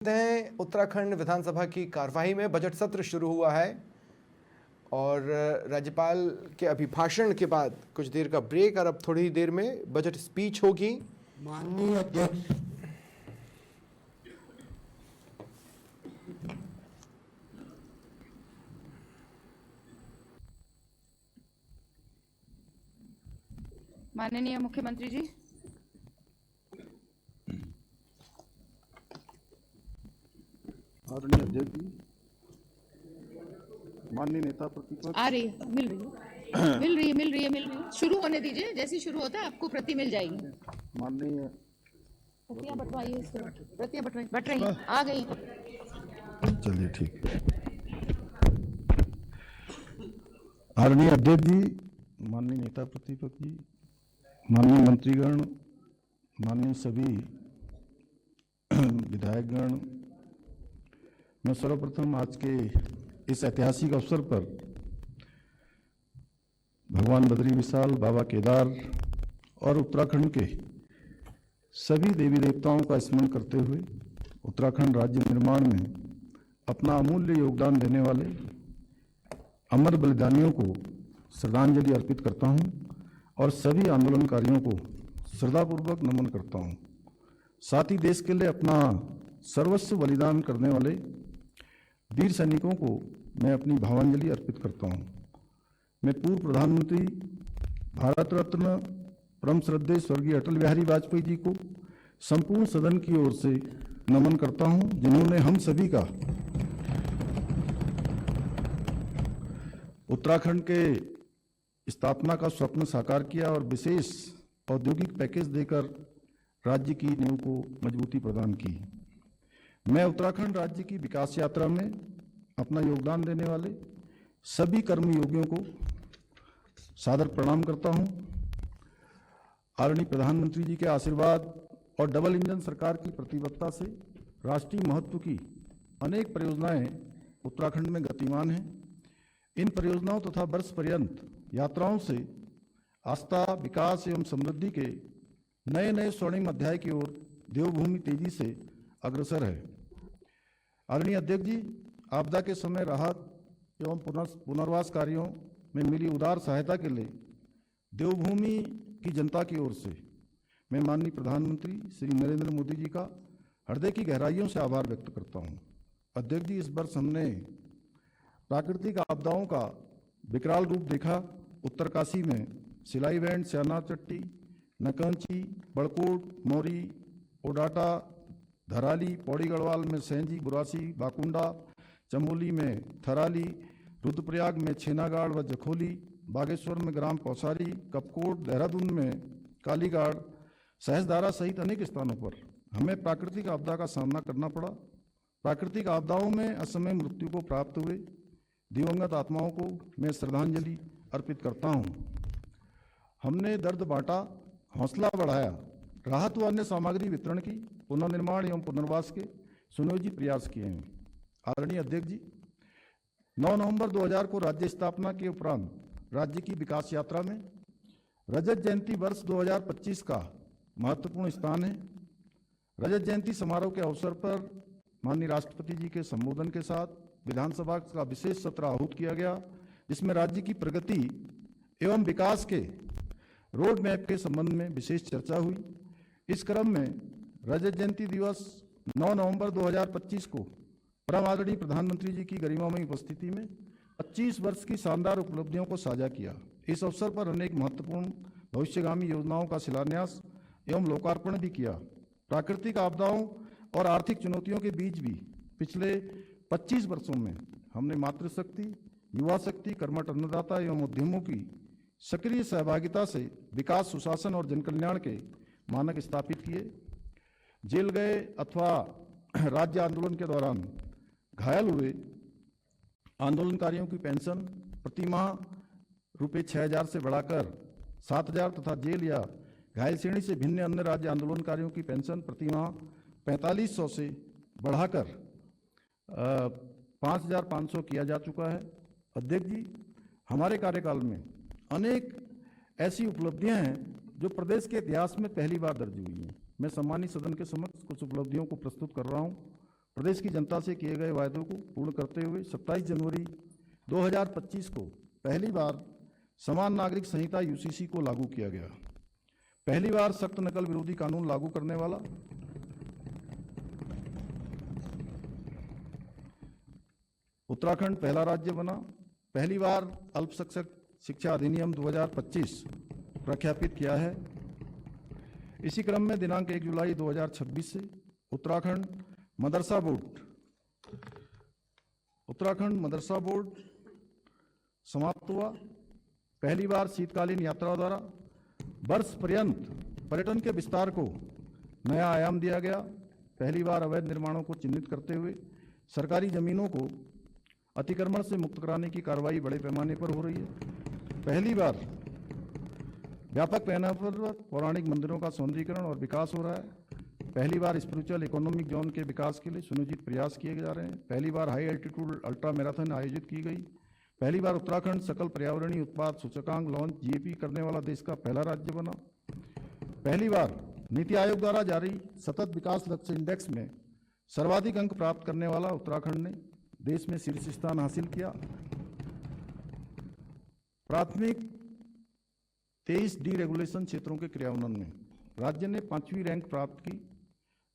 हैं उत्तराखंड विधानसभा की कार्यवाही में बजट सत्र शुरू हुआ है और राज्यपाल के अभिभाषण के बाद कुछ देर का ब्रेक और अब थोड़ी देर में बजट स्पीच होगी। माननीय अध्यक्ष, माननीय मुख्यमंत्री जी, आदरणीय अध्यक्ष जी, माननीय नेता प्रतिपक्ष, आ रही है, मिल रही है। शुरू होने दीजिए, जैसे ही शुरू होता है आपको प्रति मिल जाएगी। माननीय प्रतियां बंटवाइए, प्रतियां बट रही हैं, आ गई। चलिए ठीक। आदरणीय अध्यक्ष जी, माननीय नेता प्रतिपक्ष जी, माननीय मंत्रीगण, माननीय सभी विधायकगण, मैं सर्वप्रथम आज के इस ऐतिहासिक अवसर पर भगवान बद्री विशाल, बाबा केदार और उत्तराखंड के सभी देवी देवताओं का स्मरण करते हुए उत्तराखंड राज्य निर्माण में अपना अमूल्य योगदान देने वाले अमर बलिदानियों को श्रद्धांजलि अर्पित करता हूं और सभी आंदोलनकारियों को श्रद्धापूर्वक नमन करता हूं। साथ ही देश के लिए अपना सर्वस्व बलिदान करने वाले वीर सैनिकों को मैं अपनी भावांजलि अर्पित करता हूं। मैं पूर्व प्रधानमंत्री भारत रत्न परम श्रद्धेय स्वर्गीय अटल बिहारी वाजपेयी जी को संपूर्ण सदन की ओर से नमन करता हूं, जिन्होंने हम सभी का उत्तराखंड के स्थापना का स्वप्न साकार किया और विशेष औद्योगिक पैकेज देकर राज्य की नींव को मजबूती प्रदान की। मैं उत्तराखंड राज्य की विकास यात्रा में अपना योगदान देने वाले सभी कर्मयोगियों को सादर प्रणाम करता हूं। आदरणीय प्रधानमंत्री जी के आशीर्वाद और डबल इंजन सरकार की प्रतिबद्धता से राष्ट्रीय महत्व की अनेक परियोजनाएं उत्तराखंड में गतिमान हैं। इन परियोजनाओं तथा वर्ष पर्यंत यात्राओं से आस्था, विकास एवं समृद्धि के नए नए स्वर्णिम अध्याय की ओर देवभूमि तेजी से अग्रसर है। आदरणीय अध्यक्ष जी, आपदा के समय राहत एवं पुनर्वास कार्यों में मिली उदार सहायता के लिए देवभूमि की जनता की ओर से मैं माननीय प्रधानमंत्री श्री नरेंद्र मोदी जी का हृदय की गहराइयों से आभार व्यक्त करता हूं। अध्यक्ष जी, इस वर्ष हमने प्राकृतिक आपदाओं का विकराल रूप देखा। उत्तरकाशी में सिलाई बैंड, स्याना चट्टी, नकंची, बड़कोट, मौरी, ओडाटा, धराली, पौड़ी गढ़वाल में सेंजी, बुरासी, बाकुंडा, चमोली में थराली, रुद्रप्रयाग में छेनागाड़ व जखोली, बागेश्वर में ग्राम पौसारी, कपकोट, देहरादून में कालीगाड़, सहसदारा सहित अनेक स्थानों पर हमें प्राकृतिक आपदा का सामना करना पड़ा। प्राकृतिक आपदाओं में असमय मृत्यु को प्राप्त हुए दिवंगत आत्माओं को मैं श्रद्धांजलि अर्पित करता हूं। हमने दर्द बांटा, हौसला बढ़ाया, राहत व अन्य सामग्री वितरण की, पुनर्निर्माण एवं पुनर्वास के सुनियोजित प्रयास किए हैं। आदरणीय अध्यक्ष जी, 9 नवंबर 2000 को राज्य स्थापना के उपरांत राज्य की विकास यात्रा में रजत जयंती वर्ष 2025 का महत्वपूर्ण स्थान है। रजत जयंती समारोह के अवसर पर माननीय राष्ट्रपति जी के संबोधन के साथ विधानसभा का विशेष सत्र आहूत किया गया, जिसमें राज्य की प्रगति एवं विकास के रोड मैप के संबंध में विशेष चर्चा हुई। इस क्रम में रजत जयंती दिवस 9 नवंबर 2025 को परम आदरणीय प्रधानमंत्री जी की गरिमामयी उपस्थिति में 25 वर्ष की शानदार उपलब्धियों को साझा किया। इस अवसर पर अनेक महत्वपूर्ण भविष्यगामी योजनाओं का शिलान्यास एवं लोकार्पण भी किया। प्राकृतिक आपदाओं और आर्थिक चुनौतियों के बीच भी पिछले 25 वर्षों में हमने मातृशक्ति, युवा शक्ति, कर्मठ अन्नदाता एवं उद्यमों की सक्रिय सहभागिता से विकास, सुशासन और जनकल्याण के मानक स्थापित किए। जेल गए अथवा राज्य आंदोलन के दौरान घायल हुए आंदोलनकारियों की पेंशन प्रतिमाह रुपये 6000 से बढ़ाकर 7000 तथा जेल या घायल श्रेणी से भिन्न अन्य राज्य आंदोलनकारियों की पेंशन प्रतिमाह 4500 से बढ़ाकर 5500 किया जा चुका है। अध्यक्ष जी, हमारे कार्यकाल में अनेक ऐसी उपलब्धियां हैं जो प्रदेश के इतिहास में पहली बार दर्ज हुई हैं। मैं सम्मानित सदन के समक्ष कुछ उपलब्धियों को प्रस्तुत कर रहा हूं। प्रदेश की जनता से किए गए वायदों को पूर्ण करते हुए 27 जनवरी 2025 को पहली बार समान नागरिक संहिता यूसीसी को लागू किया गया। पहली बार सख्त नकल विरोधी कानून लागू करने वाला उत्तराखंड पहला राज्य बना। पहली बार अल्पशिक्षक शिक्षा अधिनियम 2025 प्रख्यापित किया है। इसी क्रम में दिनांक 1 जुलाई 2026 से उत्तराखंड मदरसा बोर्ड समाप्त हुआ। पहली बार शीतकालीन यात्रा द्वारा वर्ष पर्यंत पर्यटन के विस्तार को नया आयाम दिया गया। पहली बार अवैध निर्माणों को चिन्हित करते हुए सरकारी जमीनों को अतिक्रमण से मुक्त कराने की कार्रवाई बड़े पैमाने पर हो रही है। पहली बार व्यापक पैमाने पर पौराणिक मंदिरों का सौंदर्यीकरण और विकास हो रहा है। पहली बार स्पिरिचुअल इकोनॉमिक जोन के विकास के लिए सुनियोजित प्रयास किए जा रहे हैं। पहली बार हाई एल्टीट्यूड अल्ट्रा मैराथन आयोजित की गई। पहली बार उत्तराखंड सकल पर्यावरणीय उत्पाद सूचकांक लॉन्च जीएपी करने वाला देश का पहला राज्य बना। पहली बार नीति आयोग द्वारा जारी सतत विकास लक्ष्य इंडेक्स में सर्वाधिक अंक प्राप्त करने वाला उत्तराखंड ने देश में शीर्ष स्थान हासिल किया। प्राथमिक 23 डीरेगुलेशन क्षेत्रों के क्रियान्वयन में राज्य ने 5वीं रैंक प्राप्त की,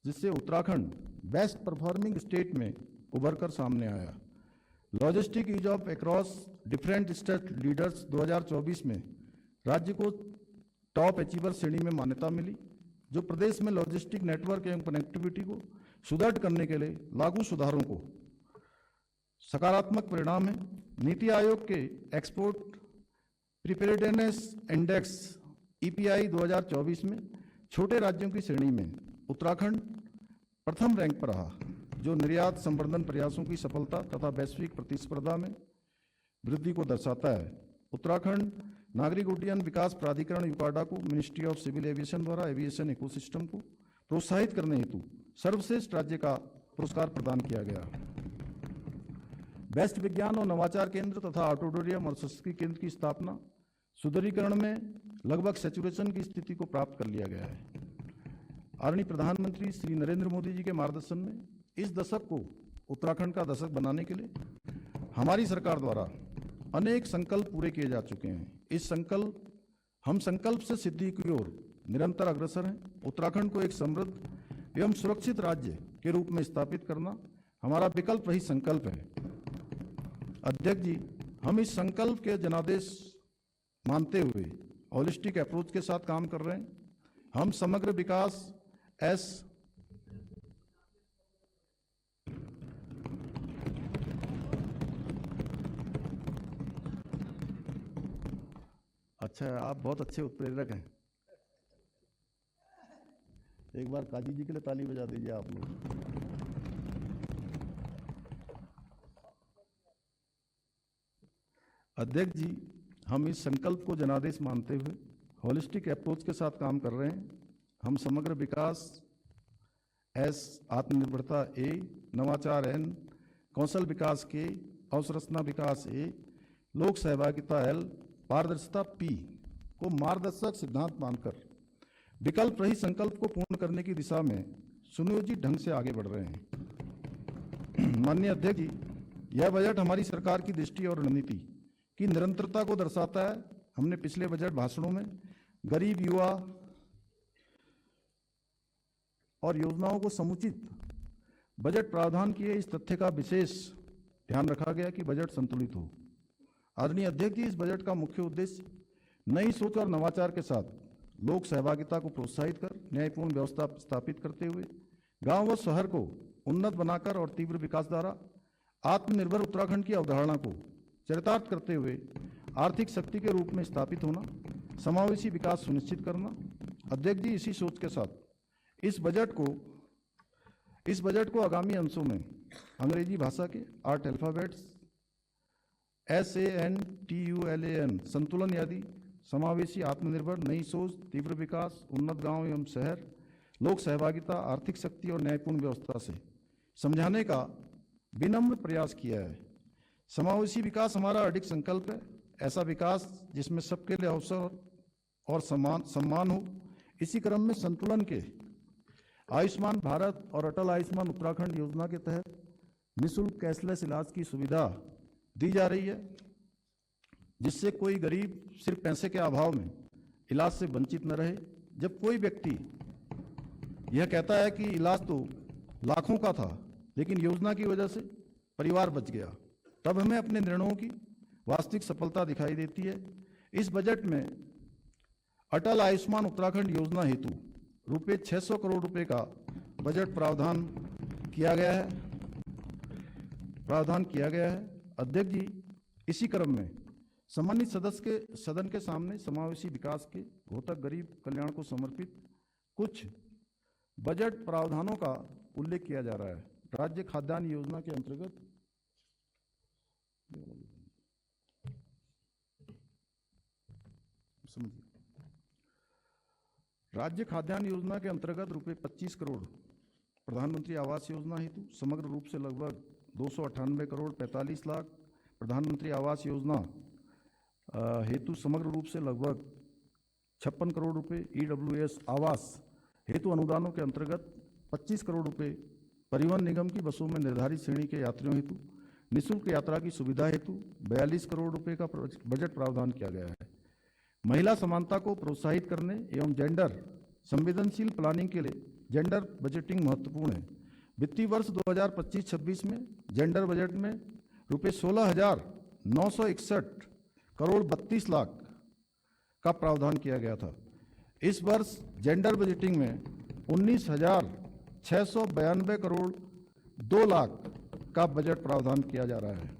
जिससे उत्तराखंड बेस्ट परफॉर्मिंग स्टेट में उभर कर सामने आया। Logistic ease of across different state leaders 2024 में राज्य को टॉप अचीवर श्रेणी में मान्यता मिली, जो प्रदेश में लॉजिस्टिक नेटवर्क एवं कनेक्टिविटी को सुदृढ़ करने के लिए लागू सुधारों को सकारात्मक परिणाम है। नीति आयोग के एक्सपोर्ट प्रिपेरेडनेस इंडेक्स ईपीआई 2024 में छोटे राज्यों की श्रेणी में उत्तराखंड प्रथम रैंक पर रहा, जो निर्यात संवर्धन प्रयासों की सफलता तथा वैश्विक प्रतिस्पर्धा में वृद्धि को दर्शाता है। उत्तराखंड नागरिक उड्डयन विकास प्राधिकरण यूकाडा को मिनिस्ट्री ऑफ सिविल एविएशन द्वारा एविएशन इकोसिस्टम को प्रोत्साहित करने हेतु सर्वश्रेष्ठ राज्य का पुरस्कार प्रदान किया गया। बेस्ट विज्ञान और नवाचार केंद्र तथा ऑडिटोरियम और संस्कृति केंद्र की स्थापना सुदृढ़ीकरण में लगभग सैचुरेशन की स्थिति को प्राप्त कर लिया गया है। आदरणीय प्रधानमंत्री श्री नरेंद्र मोदी जी के मार्गदर्शन में इस दशक को उत्तराखंड का दशक बनाने के लिए हमारी सरकार द्वारा अनेक संकल्प पूरे किए जा चुके हैं। हम संकल्प से सिद्धि की ओर निरंतर अग्रसर हैं। उत्तराखंड को एक समृद्ध एवं सुरक्षित राज्य के रूप में स्थापित करना हमारा विकल्प रहित संकल्प है। अध्यक्ष जी, हम इस संकल्प के जनादेश मानते हुए होलिस्टिक अप्रोच के साथ काम कर रहे हैं। हम समग्र विकास अच्छा, आप बहुत अच्छे उत्प्रेरक हैं। एक बार काजी जी के लिए ताली बजा दीजिए आप लोग। अध्यक्ष जी, हम इस संकल्प को जनादेश मानते हुए होलिस्टिक अप्रोच के साथ काम कर रहे हैं। हम समग्र विकास एस, आत्मनिर्भरता ए, नवाचार एन, कौशल विकास के, अवसंरचना विकास ए, लोक सहभागिता एल, पारदर्शिता पी को मार्गदर्शक सिद्धांत मानकर विकल्प रहित संकल्प को पूर्ण करने की दिशा में सुनियोजित ढंग से आगे बढ़ रहे हैं। माननीय अध्यक्ष जी, यह बजट हमारी सरकार की दृष्टि और रणनीति की निरंतरता को दर्शाता है। हमने पिछले बजट भाषणों में गरीब, युवा और योजनाओं को समुचित बजट प्रावधान किए, इस तथ्य का विशेष ध्यान रखा गया कि बजट संतुलित हो। आदरणीय अध्यक्ष जी, इस बजट का मुख्य उद्देश्य नई सोच और नवाचार के साथ लोक सहभागिता को प्रोत्साहित कर न्यायपूर्ण व्यवस्था स्थापित करते हुए गांव व शहर को उन्नत बनाकर और तीव्र विकास द्वारा आत्मनिर्भर उत्तराखंड की अवधारणा को चरितार्थ करते हुए आर्थिक शक्ति के रूप में स्थापित होना, समावेशी विकास सुनिश्चित करना। अध्यक्ष जी, इसी सोच के साथ इस बजट को आगामी अंशों में अंग्रेजी भाषा के 8 अल्फाबेट्स SANTULAN संतुलन आदि, समावेशी, आत्मनिर्भर, नई सोच, तीव्र विकास, उन्नत गांव एवं शहर, लोक सहभागिता, आर्थिक शक्ति और न्यायपूर्ण व्यवस्था से समझाने का विनम्र प्रयास किया है। समावेशी विकास हमारा अडिग संकल्प है। ऐसा विकास जिसमें सबके लिए अवसर और सम्मान हो। इसी क्रम में संतुलन के आयुष्मान भारत और अटल आयुष्मान उत्तराखंड योजना के तहत निःशुल्क कैशलेस इलाज की सुविधा दी जा रही है, जिससे कोई गरीब सिर्फ पैसे के अभाव में इलाज से वंचित न रहे। जब कोई व्यक्ति यह कहता है कि इलाज तो लाखों का था लेकिन योजना की वजह से परिवार बच गया, तब हमें अपने निर्णयों की वास्तविक सफलता दिखाई देती है। इस बजट में अटल आयुष्मान उत्तराखंड योजना हेतु रुपये 600 करोड़ रुपए का बजट प्रावधान किया गया है। अध्यक्ष जी, इसी क्रम में सम्मानित सदन के सामने समावेशी विकास के घोतक गरीब कल्याण को समर्पित कुछ बजट प्रावधानों का उल्लेख किया जा रहा है। राज्य खाद्यान्न योजना के अंतर्गत रुपये 25 करोड़ प्रधानमंत्री आवास योजना हेतु समग्र रूप से लगभग 298 करोड़ 45 लाख, प्रधानमंत्री आवास योजना हेतु समग्र रूप से लगभग 56 करोड़ रुपए, EWS आवास हेतु अनुदानों के अंतर्गत 25 करोड़ रुपए, परिवहन निगम की बसों में निर्धारित श्रेणी के यात्रियों हेतु निःशुल्क यात्रा की सुविधा हेतु 42 करोड़ रुपए का बजट प्रावधान किया गया है। महिला समानता को प्रोत्साहित करने एवं जेंडर संवेदनशील प्लानिंग के लिए जेंडर बजटिंग महत्वपूर्ण है। वित्तीय वर्ष 2025-26 में जेंडर बजट में रुपये 16,961 करोड़ 32 लाख का प्रावधान किया गया था। इस वर्ष जेंडर बजटिंग में 19,692 करोड़ 2 लाख का बजट प्रावधान किया जा रहा है।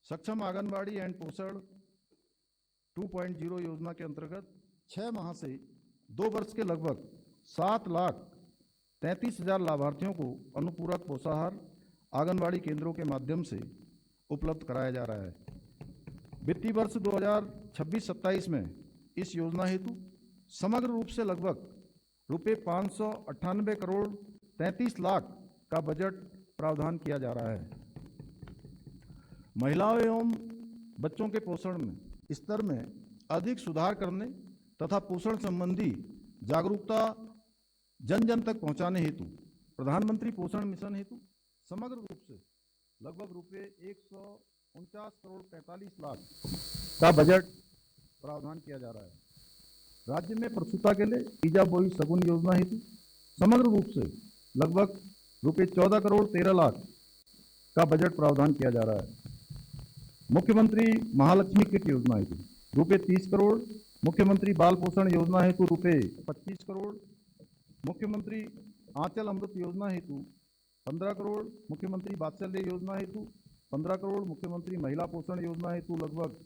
सक्षम आंगनबाड़ी एंड पोषण 2.0 योजना के अंतर्गत 6 माह से 2 वर्ष के लगभग 7,33,000 लाभार्थियों को अनुपूरक पोषाहार आंगनबाड़ी केंद्रों के माध्यम से उपलब्ध कराया जा रहा है। वित्तीय वर्ष 2026-27 में इस योजना हेतु समग्र रूप से लगभग रुपये 598 करोड़ 33 लाख का बजट प्रावधान किया जा रहा है। महिलाओं एवं बच्चों के पोषण में स्तर में अधिक सुधार करने तथा पोषण संबंधी जागरूकता जन जन तक पहुंचाने हेतु प्रधानमंत्री पोषण मिशन हेतु समग्र रूप से लगभग रुपये 149 करोड़ 45 लाख का बजट प्रावधान किया जा रहा है। राज्य में प्रसूता के लिए ईजा बोई सगुन योजना हेतु समग्र रूप से लगभग रुपये 14 करोड़ 13 लाख का बजट प्रावधान किया जा रहा है। मुख्यमंत्री महालक्ष्मी किट योजना हेतु रुपये 30 करोड़, मुख्यमंत्री बाल पोषण योजना हेतु रुपये 25 करोड़, मुख्यमंत्री आंचल अमृत योजना हेतु 15 करोड़, मुख्यमंत्री वात्सल्य योजना हेतु 15 करोड़, मुख्यमंत्री महिला पोषण योजना हेतु लगभग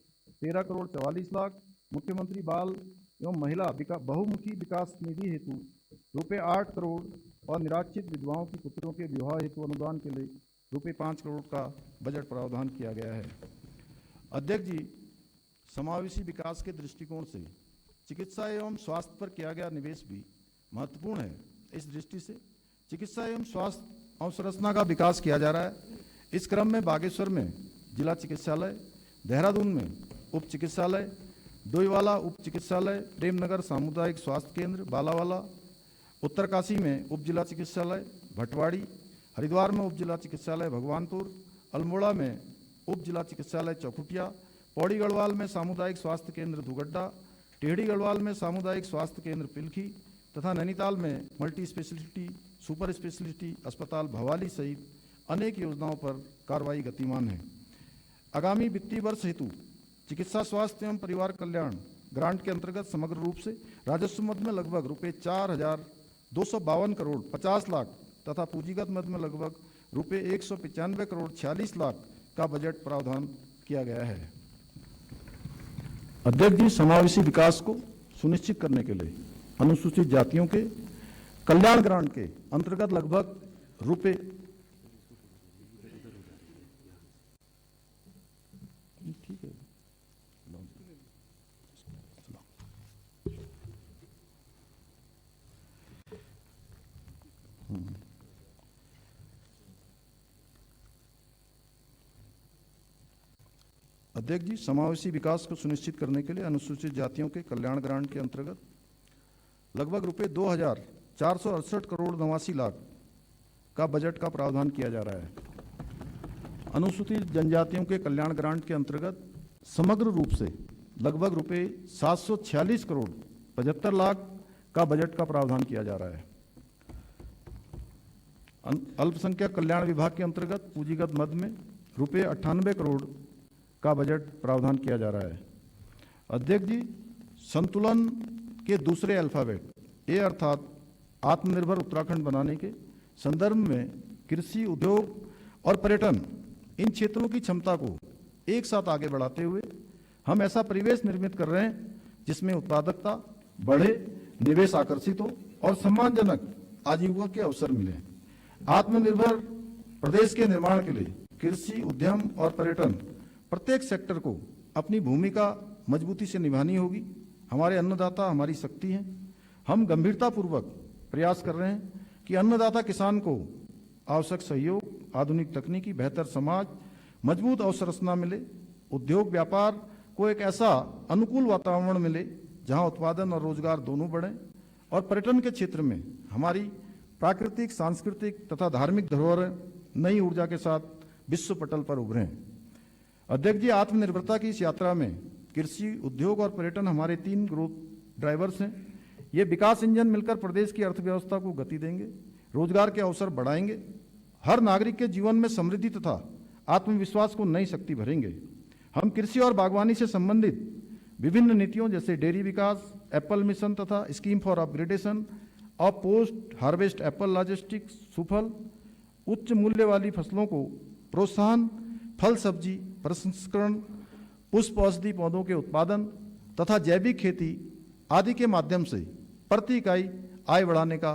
13 करोड़ 44 लाख, मुख्यमंत्री बाल एवं महिला बहुमुखी विकास निधि हेतु रुपये 8 करोड़ और निराश्रित विधवाओं की पुत्रों के विवाह हेतु अनुदान के लिए रुपये 5 करोड़ का बजट प्रावधान किया गया है। अध्यक्ष जी, समावेशी विकास के दृष्टिकोण से चिकित्सा एवं स्वास्थ्य पर किया गया निवेश भी महत्वपूर्ण है। इस दृष्टि से चिकित्सा एवं स्वास्थ्य अवसंरचना का विकास किया जा रहा है। इस क्रम में बागेश्वर में जिला चिकित्सालय, देहरादून में उप चिकित्सालय, डोईवाला उप चिकित्सालय, प्रेमनगर सामुदायिक स्वास्थ्य केंद्र बालावाला, उत्तरकाशी में उप जिला चिकित्सालय भटवाड़ी, हरिद्वार में उप जिला चिकित्सालय भगवानपुर, अल्मोड़ा में उप जिला चिकित्सालय चौखुटिया, पौड़ी गढ़वाल में सामुदायिक स्वास्थ्य केंद्र दुगड्डा, टेहड़ी गढ़वाल में सामुदायिक स्वास्थ्य केंद्र पिलखी तथा नैनीताल में मल्टी स्पेशलिटी सुपर स्पेशलिटी अस्पताल भवाली सहित अनेक योजनाओं पर कार्रवाई गतिमान है। आगामी वित्तीय वर्ष हेतु चिकित्सा स्वास्थ्य एवं परिवार कल्याण ग्रांट के अंतर्गत समग्र रूप से राजस्व मद में लगभग रुपये 4,252 करोड़ 50 लाख तथा पूंजीगत मद में लगभग रुपये 195 करोड़ 46 लाख का बजट प्रावधान किया गया है। अध्यक्ष जी, समावेशी विकास को सुनिश्चित करने के लिए अनुसूचित जातियों के कल्याण ग्रांट के अंतर्गत लगभग रुपये ठीक है अध्यक्ष जी, समावेशी विकास को सुनिश्चित करने के लिए अनुसूचित जातियों के कल्याण ग्रांट के अंतर्गत लगभग रुपये 2,468 करोड़ 89 लाख का बजट का प्रावधान किया जा रहा है। अनुसूचित जनजातियों के कल्याण ग्रांट के अंतर्गत समग्र रूप से लगभग रुपये 746 करोड़ 75 लाख का बजट का प्रावधान किया जा रहा है। अल्पसंख्यक कल्याण विभाग के अंतर्गत पूंजीगत मद में रुपये 98 करोड़ का बजट प्रावधान किया जा रहा है। अध्यक्ष जी, संतुलन के दूसरे अल्फाबेट ए अर्थात आत्मनिर्भर उत्तराखंड बनाने के संदर्भ में कृषि, उद्योग और पर्यटन इन क्षेत्रों की क्षमता को एक साथ आगे बढ़ाते हुए हम ऐसा परिवेश निर्मित कर रहे हैं जिसमें उत्पादकता बढ़े, निवेश आकर्षित हो और सम्मानजनक आजीविका के अवसर मिले। आत्मनिर्भर प्रदेश के निर्माण के लिए कृषि, उद्यम और पर्यटन प्रत्येक सेक्टर को अपनी भूमिका मजबूती से निभानी होगी। हमारे अन्नदाता हमारी शक्ति हैं। हम गंभीरतापूर्वक प्रयास कर रहे हैं कि अन्नदाता किसान को आवश्यक सहयोग, आधुनिक तकनीकी, बेहतर समाज, मजबूत अवसंरचना मिले, उद्योग व्यापार को एक ऐसा अनुकूल वातावरण मिले जहां उत्पादन और रोजगार दोनों बढ़ें और पर्यटन के क्षेत्र में हमारी प्राकृतिक, सांस्कृतिक तथा धार्मिक धरोहर नई ऊर्जा के साथ विश्व पटल पर उभरें। अध्यक्ष जी, आत्मनिर्भरता की इस यात्रा में कृषि, उद्योग और पर्यटन हमारे 3 ग्रोथ ड्राइवर्स हैं। ये विकास इंजन मिलकर प्रदेश की अर्थव्यवस्था को गति देंगे, रोजगार के अवसर बढ़ाएंगे, हर नागरिक के जीवन में समृद्धि तथा आत्मविश्वास को नई शक्ति भरेंगे। हम कृषि और बागवानी से संबंधित विभिन्न नीतियों जैसे डेयरी विकास, एप्पल मिशन तथा scheme for upgradation of post harvest Apple logistics, सुफल, उच्च मूल्य वाली फसलों को प्रोत्साहन, फल सब्जी प्रसंस्करण, पुष्प औषधि पौधों के उत्पादन तथा जैविक खेती आदि के माध्यम से प्रति इकाई आय बढ़ाने का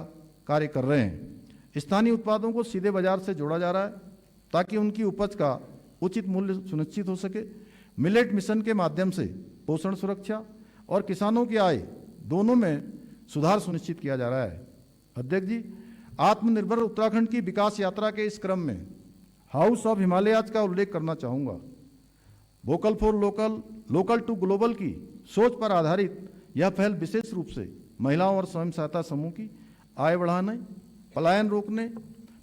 कार्य कर रहे हैं। स्थानीय उत्पादों को सीधे बाजार से जोड़ा जा रहा है ताकि उनकी उपज का उचित मूल्य सुनिश्चित हो सके। मिलेट मिशन के माध्यम से पोषण सुरक्षा और किसानों की आय दोनों में सुधार सुनिश्चित किया जा रहा है। अध्यक्ष जी, आत्मनिर्भर उत्तराखंड की विकास यात्रा के इस क्रम में हाउस ऑफ हिमालयाज का उल्लेख करना चाहूँगा। Vocal for local, local to global की सोच पर आधारित यह पहल विशेष रूप से महिलाओं और स्वयं सहायता समूह की आय बढ़ाने, पलायन रोकने,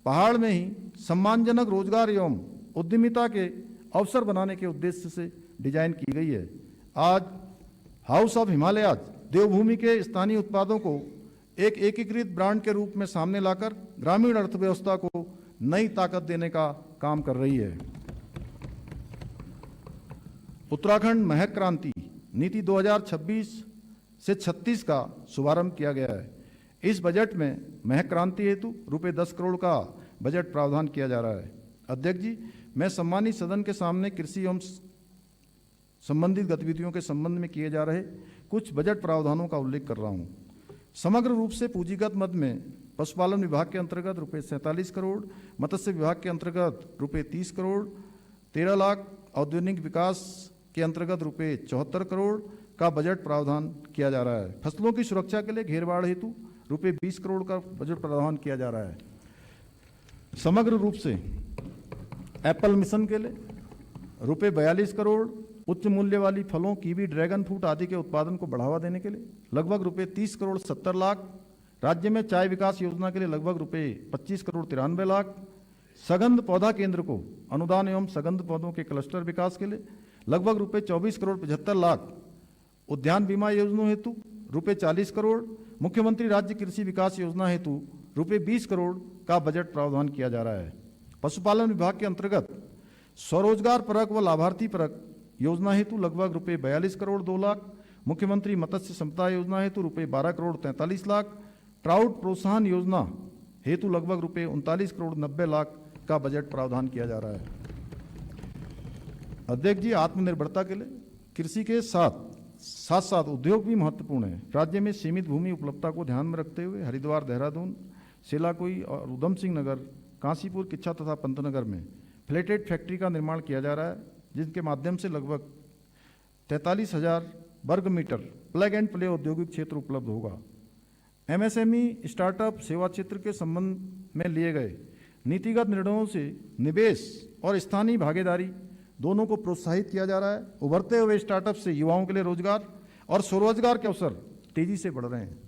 पहाड़ में ही सम्मानजनक रोजगार एवं उद्यमिता के अवसर बनाने के उद्देश्य से डिजाइन की गई है। आज हाउस ऑफ हिमालयाज देवभूमि के स्थानीय उत्पादों को एक एकीकृत ब्रांड के रूप में सामने लाकर ग्रामीण अर्थव्यवस्था को नई ताकत देने का काम कर रही है। उत्तराखंड महक क्रांति नीति 2026 से 36 का शुभारंभ किया गया है। इस बजट में महक क्रांति हेतु रुपये 10 करोड़ का बजट प्रावधान किया जा रहा है। अध्यक्ष जी, मैं सम्मानित सदन के सामने कृषि एवं संबंधित गतिविधियों के संबंध में किए जा रहे कुछ बजट प्रावधानों का उल्लेख कर रहा हूं। समग्र रूप से पूंजीगत मद में पशुपालन विभाग के अंतर्गत रुपये 47 करोड़, मत्स्य विभाग के अंतर्गत रुपये 30 करोड़, 13 लाख, औद्योगिक विकास के अंतर्गत रुपये 74 करोड़ का बजट प्रावधान किया जा रहा है। फसलों की सुरक्षा के लिए घेरबाड़ हेतु रुपये 20 करोड़ का बजट प्रावधान किया जा रहा है। समग्र रूप से एप्पल मिशन के लिए रुपये 42 करोड़, उच्च मूल्य वाली फलों, कीवी, ड्रैगन फ्रूट आदि के उत्पादन को बढ़ावा देने के लिए लगभग रुपये 30 करोड़ 70 लाख, राज्य में चाय विकास योजना के लिए लगभग रुपये 25 करोड़ 93 लाख, सगंध पौधा केंद्र को अनुदान एवं सगंध पौधों के क्लस्टर विकास के लिए लगभग रुपये 24 करोड़ 75 लाख, उद्यान बीमा योजना हेतु रुपये 40 करोड़, मुख्यमंत्री राज्य कृषि विकास योजना हेतु रुपये 20 करोड़ का बजट प्रावधान किया जा रहा है। पशुपालन विभाग के अंतर्गत स्वरोजगार परक व लाभार्थी परक योजना हेतु लगभग रुपये 42 करोड़ 2 लाख, मुख्यमंत्री मत्स्य संपदा योजना हेतु रुपये 12 करोड़ 43 लाख, ट्राउट प्रोत्साहन योजना हेतु लगभग रुपये 39 करोड़ 90 लाख का बजट प्रावधान किया जा रहा है। अध्यक्ष जी, आत्मनिर्भरता के लिए कृषि के साथ साथ उद्योग भी महत्वपूर्ण है। राज्य में सीमित भूमि उपलब्धता को ध्यान में रखते हुए हरिद्वार, देहरादून, सेलाकुई और उधम सिंह नगर, काशीपुर, किच्छा तथा पंतनगर में फ्लेटेड फैक्ट्री का निर्माण किया जा रहा है, जिनके माध्यम से लगभग 43,000 वर्ग मीटर प्लग एंड प्ले औद्योगिक क्षेत्र उपलब्ध होगा। एमएसएमई, स्टार्टअप, सेवा क्षेत्र के संबंध में लिए गए नीतिगत निर्णयों से निवेश और स्थानीय भागीदारी दोनों को प्रोत्साहित किया जा रहा है। उभरते हुए स्टार्टअप से युवाओं के लिए रोजगार और स्वरोजगार के अवसर तेजी से बढ़ रहे हैं।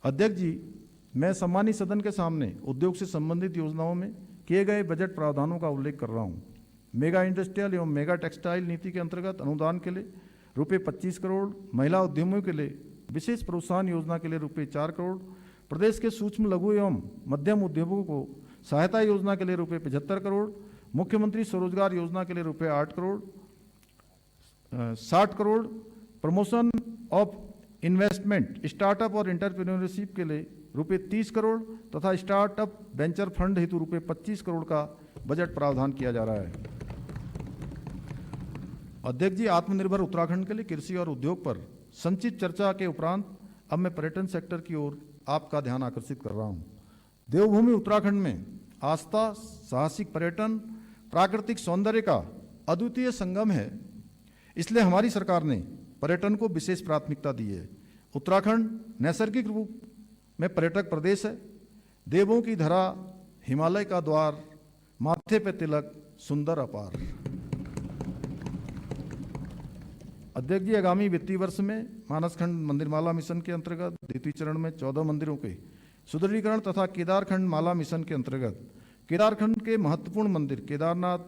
अध्यक्ष जी, मैं सम्मानित सदन के सामने उद्योग से संबंधित योजनाओं में किए गए बजट प्रावधानों का उल्लेख कर रहा हूं। मेगा इंडस्ट्रियल एवं मेगा टेक्सटाइल नीति के अंतर्गत अनुदान के लिए रुपये 25 करोड़, महिला उद्यमियों के लिए विशेष प्रोत्साहन योजना के लिए रुपये 4 करोड़, प्रदेश के सूक्ष्म लघु एवं मध्यम उद्योगों को सहायता योजना के लिए रुपये 75 करोड़, मुख्यमंत्री स्वरोजगार योजना के लिए रुपये 8 crore, 60 crore, promotion of investment, startup और एंटरप्रेन्योरशिप के लिए रुपये 30 करोड़ तथा स्टार्टअप वेंचर फंड हेतु रुपये 25 करोड़ का बजट प्रावधान किया जा रहा है। अध्यक्ष जी, आत्मनिर्भर उत्तराखंड के लिए कृषि और उद्योग पर संचित चर्चा के उपरांत अब मैं पर्यटन सेक्टर की ओर आपका ध्यान आकर्षित कर रहा हूं। देवभूमि उत्तराखंड में आस्था, साहसिक पर्यटन, प्राकृतिक सौंदर्य का अद्वितीय संगम है, इसलिए हमारी सरकार ने पर्यटन को विशेष प्राथमिकता दी है। उत्तराखंड नैसर्गिक रूप में पर्यटक प्रदेश है। देवों की धरा, हिमालय का द्वार, माथे पे तिलक, सुंदर अपार। अध्यक्ष जी, आगामी वित्तीय वर्ष में मानसखंड मंदिरमाला मिशन के अंतर्गत द्वितीय चरण में 14 मंदिरों के सुदृढ़ीकरण तथा केदारखंड माला मिशन के अंतर्गत केदारखंड के महत्वपूर्ण मंदिर केदारनाथ,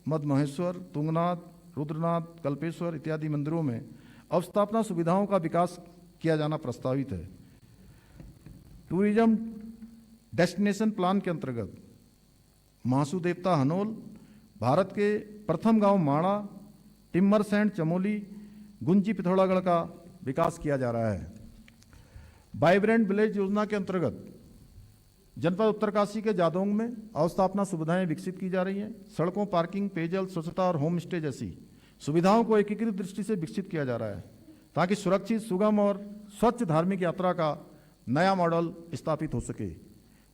मद महेश्वर, तुंगनाथ, रुद्रनाथ, कल्पेश्वर इत्यादि मंदिरों में अवस्थापना सुविधाओं का विकास किया जाना प्रस्तावित है। टूरिज्म डेस्टिनेशन प्लान के अंतर्गत महासू देवता हनोल, भारत के प्रथम गांव माणा, टिम्बर सैंड चमोली, गुंजी पिथौरागढ़ का विकास किया जा रहा है। वाइब्रेंट विलेज योजना के अंतर्गत जनपद उत्तरकाशी के जादोंग में अवस्थापना सुविधाएं विकसित की जा रही हैं। सड़कों, पार्किंग, पेयजल, स्वच्छता और होम स्टे जैसी सुविधाओं को एकीकृत दृष्टि से विकसित किया जा रहा है ताकि सुरक्षित, सुगम और स्वच्छ धार्मिक यात्रा का नया मॉडल स्थापित हो सके।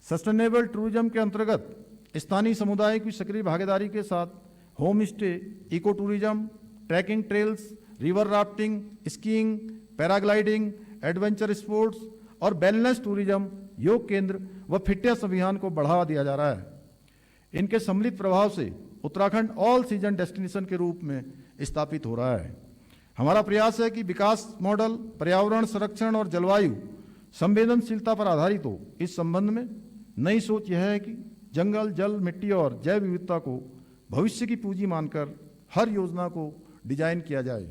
सस्टेनेबल टूरिज्म के अंतर्गत स्थानीय समुदाय की सक्रिय भागीदारी के साथ home stay, eco tourism, trekking trails, river rafting, skiing, paragliding, adventure sports और वेलनेस टूरिज्म, योग केंद्र व फिटनेस अभियान को बढ़ावा दिया जा रहा है। इनके सम्मिलित प्रभाव से उत्तराखंड ऑल सीजन डेस्टिनेशन के रूप में स्थापित हो रहा है। हमारा प्रयास है कि विकास मॉडल पर्यावरण संरक्षण और जलवायु संवेदनशीलता पर आधारित हो। इस संबंध में नई सोच यह है कि जंगल, जल, मिट्टी और जैव विविधता को भविष्य की पूंजी मानकर हर योजना को डिजाइन किया जाए।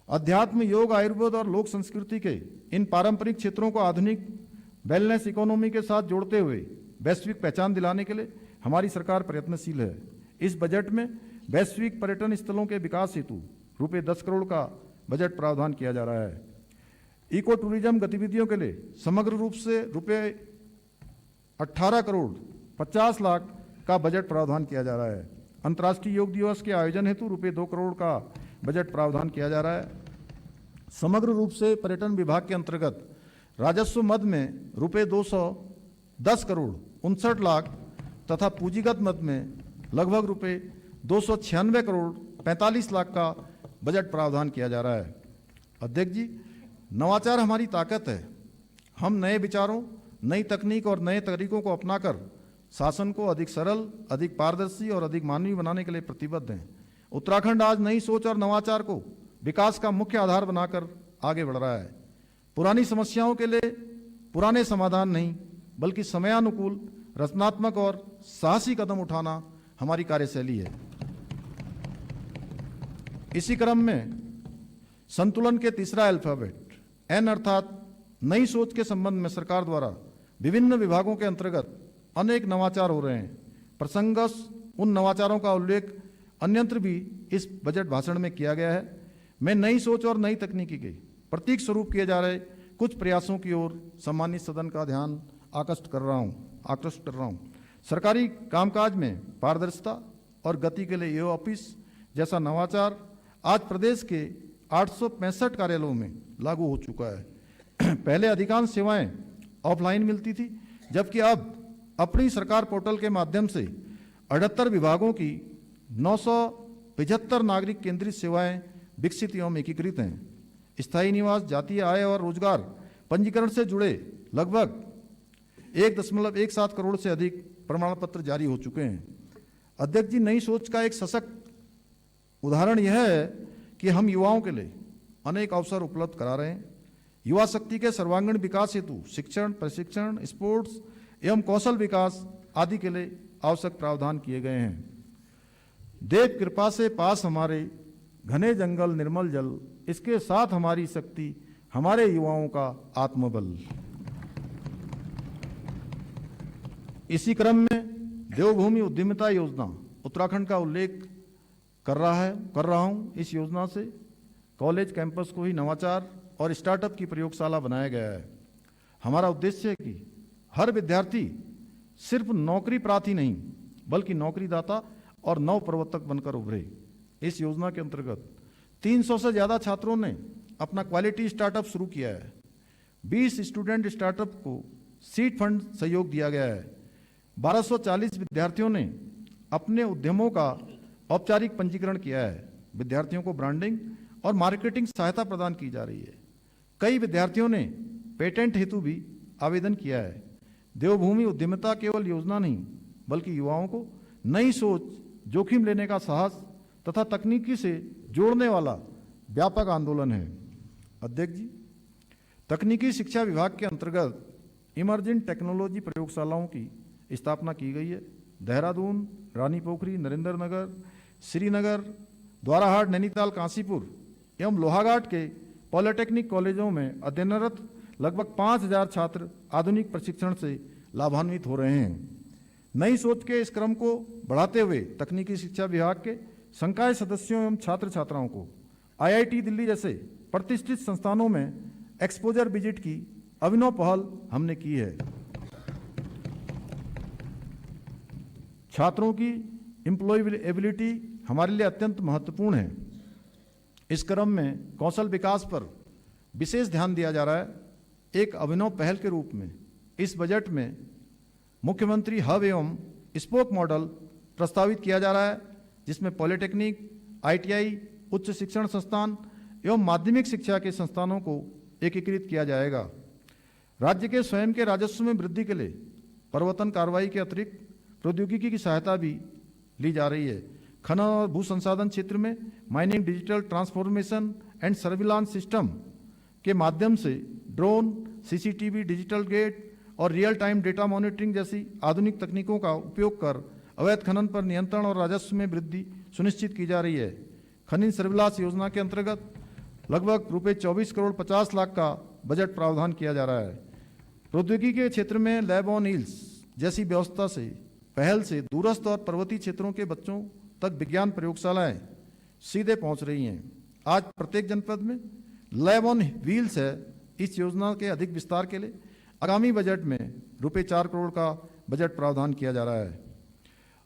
अध्यात्म, योग, आयुर्वेद और लोक संस्कृति के इन पारंपरिक क्षेत्रों को आधुनिक वेलनेस इकोनॉमी के साथ जोड़ते हुए वैश्विक पहचान दिलाने के लिए हमारी सरकार प्रयत्नशील है। इस बजट में वैश्विक पर्यटन स्थलों के विकास हेतु रुपये 10 करोड़ का बजट प्रावधान किया जा रहा है। इको टूरिज्म गतिविधियों के लिए समग्र रूप से रुपये 18 करोड़ 50 लाख का बजट प्रावधान किया जा रहा है। अंतर्राष्ट्रीय योग दिवस के आयोजन हेतु रुपये 2 करोड़ का बजट प्रावधान किया जा रहा है। समग्र रूप से पर्यटन विभाग के अंतर्गत राजस्व मद में रुपये 210 करोड़ 59 लाख तथा पूंजीगत मद में लगभग रुपये 296 करोड़ 45 लाख का बजट प्रावधान किया जा रहा है। अध्यक्ष जी, नवाचार हमारी ताकत है। हम नए विचारों, नई तकनीक और नए तरीकों को अपनाकर शासन को अधिक सरल, अधिक पारदर्शी और अधिक मानवीय बनाने के लिए प्रतिबद्ध हैं। उत्तराखंड आज नई सोच और नवाचार को विकास का मुख्य आधार बनाकर आगे बढ़ रहा है। पुरानी समस्याओं के लिए पुराने समाधान नहीं, बल्कि समयानुकूल, रचनात्मक और साहसी कदम उठाना हमारी कार्यशैली है। इसी क्रम में संतुलन के तीसरा अल्फाबेट एन अर्थात नई सोच के संबंध में सरकार द्वारा विभिन्न विभागों के अंतर्गत अनेक नवाचार हो रहे हैं। प्रसंगस उन नवाचारों का उल्लेख अन्यत्र भी इस बजट भाषण में किया गया है। मैं नई सोच और नई तकनीकी के प्रतीक स्वरूप किए जा रहे कुछ प्रयासों की ओर सम्मानित सदन का ध्यान आकृष्ट कर रहा हूँ। सरकारी कामकाज में पारदर्शिता और गति के लिए ये ऑफिस जैसा नवाचार आज प्रदेश के 865 कार्यालयों में लागू हो चुका है। पहले अधिकांश सेवाएं ऑफलाइन मिलती थी, जबकि अब अपनी सरकार पोर्टल के माध्यम से 78 विभागों की 975 नागरिक केंद्रित सेवाएं विकसित एवं एकीकृत हैं। स्थायी निवास, जातीय आय और रोजगार पंजीकरण से जुड़े लगभग 1.17 करोड़ से अधिक प्रमाण पत्र जारी हो चुके हैं। अध्यक्ष जी, नई सोच का एक सशक्त उदाहरण यह है कि हम युवाओं के लिए अनेक अवसर उपलब्ध करा रहे हैं। युवा शक्ति के सर्वांगीण विकास हेतु शिक्षण, प्रशिक्षण, स्पोर्ट्स एवं कौशल विकास आदि के लिए आवश्यक प्रावधान किए गए हैं। देव कृपा से पास हमारे घने जंगल, निर्मल जल, इसके साथ हमारी शक्ति, हमारे युवाओं का आत्मबल। इसी क्रम में देवभूमि उद्यमिता योजना उत्तराखंड का उल्लेख कर रहा हूं। इस योजना से कॉलेज कैंपस को ही नवाचार और स्टार्टअप की प्रयोगशाला बनाया गया है। हमारा उद्देश्य है कि हर विद्यार्थी सिर्फ नौकरी प्रार्थी नहीं बल्कि नौकरीदाता और नव प्रवर्तक बनकर उभरे। इस योजना के अंतर्गत 300 से ज़्यादा छात्रों ने अपना क्वालिटी स्टार्टअप शुरू किया है। 20 स्टूडेंट स्टार्टअप को सीड फंड सहयोग दिया गया है। 1240 विद्यार्थियों ने अपने उद्यमों का औपचारिक पंजीकरण किया है। विद्यार्थियों को ब्रांडिंग और मार्केटिंग सहायता प्रदान की जा रही है। कई विद्यार्थियों ने पेटेंट हेतु भी आवेदन किया है। देवभूमि उद्यमिता केवल योजना नहीं बल्कि युवाओं को नई सोच, जोखिम लेने का साहस तथा तकनीकी से जोड़ने वाला व्यापक आंदोलन है। अध्यक्ष जी, तकनीकी शिक्षा विभाग के अंतर्गत इमर्जिंग टेक्नोलॉजी प्रयोगशालाओं की स्थापना की गई है। देहरादून, रानी पोखरी, नरेंद्र नगर, श्रीनगर, द्वाराहाट, नैनीताल, काशीपुर एवं लोहाघाट के पॉलिटेक्निक कॉलेजों में अध्ययनरत लगभग 5000 छात्र आधुनिक प्रशिक्षण से लाभान्वित हो रहे हैं। नई सोच के इस क्रम को बढ़ाते हुए तकनीकी शिक्षा विभाग के संकाय सदस्यों एवं छात्र छात्राओं को IIT दिल्ली जैसे प्रतिष्ठित संस्थानों में एक्सपोजर विजिट की अभिनव पहल हमने की है। छात्रों की एम्प्लॉयबिलिटी हमारे लिए अत्यंत महत्वपूर्ण है। इस क्रम में कौशल विकास पर विशेष ध्यान दिया जा रहा है। एक अभिनव पहल के रूप में इस बजट में मुख्यमंत्री हब एवं स्पोक मॉडल प्रस्तावित किया जा रहा है, जिसमें पॉलिटेक्निक, ITI, उच्च शिक्षण संस्थान एवं माध्यमिक शिक्षा के संस्थानों को एकीकृत किया जाएगा। राज्य के स्वयं के राजस्व में वृद्धि के लिए प्रवर्तन कार्रवाई के अतिरिक्त प्रौद्योगिकी की सहायता भी ली जा रही है। खनन और भू संसाधन क्षेत्र में mining, digital transformation and surveillance system के माध्यम से ड्रोन, CCTV, डिजिटल गेट और रियल टाइम डेटा मॉनिटरिंग जैसी आधुनिक तकनीकों का उपयोग कर अवैध खनन पर नियंत्रण और राजस्व में वृद्धि सुनिश्चित की जा रही है। खनन सर्विलांस योजना के अंतर्गत लगभग रुपये 24 करोड़ 50 लाख का बजट प्रावधान किया जा रहा है। प्रौद्योगिकी के क्षेत्र में लैब ऑन व्हील्स जैसी व्यवस्था से पहल से दूरस्थ और पर्वतीय क्षेत्रों के बच्चों तक विज्ञान प्रयोगशालाएं सीधे पहुंच रही हैं। आज प्रत्येक जनपद में लैब ऑन व्हील्स है। इस योजना के अधिक विस्तार के लिए आगामी बजट में रुपये 4 करोड़ का बजट प्रावधान किया जा रहा है।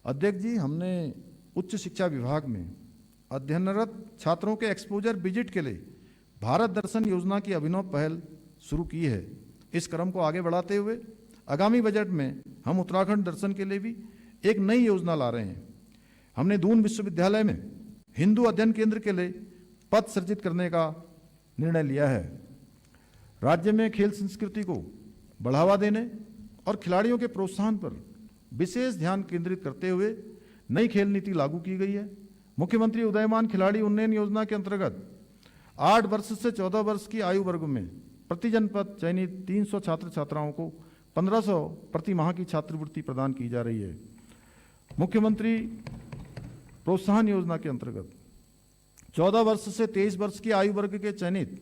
अध्यक्ष जी, हमने उच्च शिक्षा विभाग में अध्ययनरत छात्रों के एक्सपोजर विजिट के लिए भारत दर्शन योजना की अभिनव पहल शुरू की है। इस क्रम को आगे बढ़ाते हुए आगामी बजट में हम उत्तराखंड दर्शन के लिए भी एक नई योजना ला रहे हैं। हमने दून विश्वविद्यालय में हिंदू अध्ययन केंद्र के लिए पद सृजित करने का निर्णय लिया है। राज्य में खेल संस्कृति को बढ़ावा देने और खिलाड़ियों के प्रोत्साहन पर विशेष ध्यान केंद्रित करते हुए नई खेल नीति लागू की गई है। मुख्यमंत्री उदयमान खिलाड़ी उन्नयन योजना के अंतर्गत 8 वर्ष से 14 वर्ष की आयु वर्ग में प्रति जनपद चयनित 300 छात्र छात्राओं को 1500 प्रति माह की छात्रवृत्ति प्रदान की जा रही है। मुख्यमंत्री प्रोत्साहन योजना के अंतर्गत 14 वर्ष से 23 वर्ष की आयु वर्ग के चयनित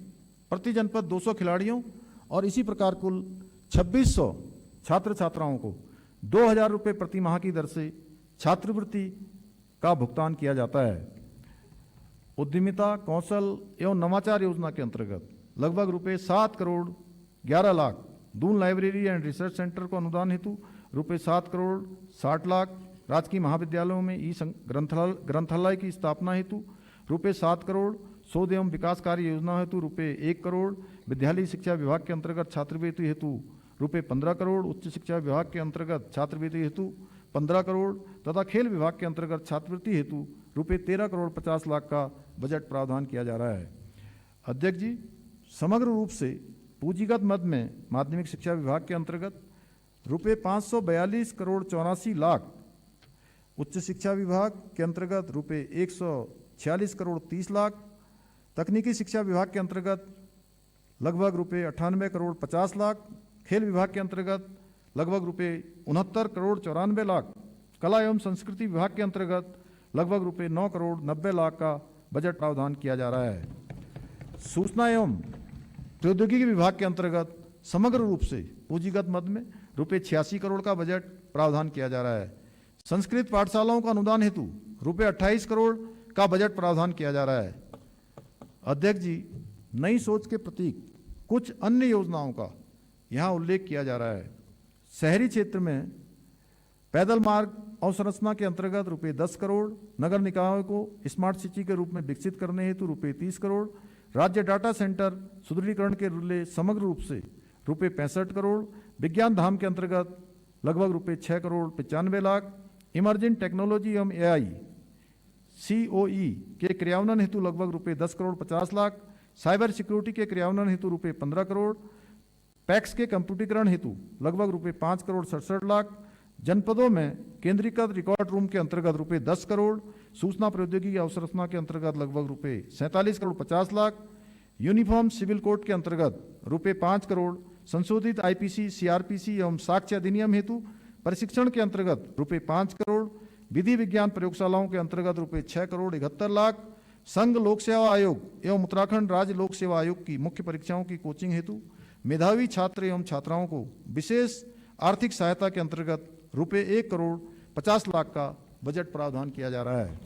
प्रति जनपद 200 खिलाड़ियों और इसी प्रकार कुल 2600 छात्र छात्राओं को 2000 रुपये प्रति माह की दर से छात्रवृत्ति का भुगतान किया जाता है। उद्यमिता, कौशल एवं नवाचार योजना के अंतर्गत लगभग रुपये 7 crore 11 lakh Doon library and research centre को अनुदान हेतु रुपये 7 करोड़ 60 लाख, राजकीय महाविद्यालयों में ग्रंथालय की स्थापना हेतु रुपये 7 करोड़, शोध एवं विकास कार्य योजना हेतु रुपये 1 करोड़, विद्यालय शिक्षा विभाग के अंतर्गत छात्रवृत्ति हेतु रुपये 15 करोड़, उच्च शिक्षा विभाग के अंतर्गत छात्रवृत्ति हेतु 15 करोड़ तथा खेल विभाग के अंतर्गत छात्रवृत्ति हेतु रुपये 13 करोड़ 50 लाख का बजट प्रावधान किया जा रहा है। अध्यक्ष जी, समग्र रूप से पूंजीगत मद में माध्यमिक शिक्षा विभाग के अंतर्गत रुपये 542 करोड़ 84 लाख, उच्च शिक्षा विभाग के अंतर्गत रुपये 146 करोड़ 30 लाख, तकनीकी शिक्षा विभाग के अंतर्गत लगभग रुपये 98 करोड़ 50 लाख, खेल विभाग के अंतर्गत लगभग रुपये 69 करोड़ 94 लाख, कला एवं संस्कृति विभाग के अंतर्गत लगभग रुपये 9 करोड़ 90 लाख का बजट प्रावधान किया जा रहा है। सूचना एवं प्रौद्योगिकी विभाग के अंतर्गत समग्र रूप से पूंजीगत मद में रुपये 86 करोड़ का बजट प्रावधान किया जा रहा है। संस्कृत पाठशालाओं का अनुदान हेतु रुपये 28 करोड़ का बजट प्रावधान किया जा रहा है। अध्यक्ष जी, नई सोच के प्रतीक कुछ अन्य योजनाओं का यहाँ उल्लेख किया जा रहा है। शहरी क्षेत्र में पैदल मार्ग अवसंरचना के अंतर्गत रुपये 10 करोड़, नगर निकायों को स्मार्ट सिटी के रूप में विकसित करने हेतु रुपये 30 करोड़, राज्य डाटा सेंटर सुदृढ़ीकरण के लिए समग्र रूप से रुपये 65 करोड़, विज्ञान धाम के अंतर्गत लगभग रुपये 6 करोड़ 95 लाख, इमर्जिंग टेक्नोलॉजी एवं AI COE के क्रियान्वयन हेतु लगभग रुपये 10 करोड़ 50 लाख, साइबर सिक्योरिटी के क्रियान्वयन हेतु रुपये 15 करोड़, पैक्स के कंप्यूटरीकरण हेतु लगभग रुपये 5 करोड़ 67 लाख, जनपदों में केंद्रीकृत रिकॉर्ड रूम के अंतर्गत रुपये 10 करोड़, सूचना प्रौद्योगिकी अवसंरचना के अंतर्गत लगभग रुपये 47 crore 50 lakh, uniform civil code के अंतर्गत रुपये 5 करोड़, संशोधित IPC CRPC एवं साक्ष्य अधिनियम हेतु प्रशिक्षण के अंतर्गत रुपये 5 करोड़, विधि विज्ञान प्रयोगशालाओं के अंतर्गत रुपये 6 करोड़ 71 लाख, संघ लोक सेवा आयोग एवं उत्तराखंड राज्य लोक सेवा आयोग की मुख्य परीक्षाओं की कोचिंग हेतु मेधावी छात्र एवं छात्राओं को विशेष आर्थिक सहायता के अंतर्गत रुपये 1 करोड़ 50 लाख का बजट प्रावधान किया जा रहा है।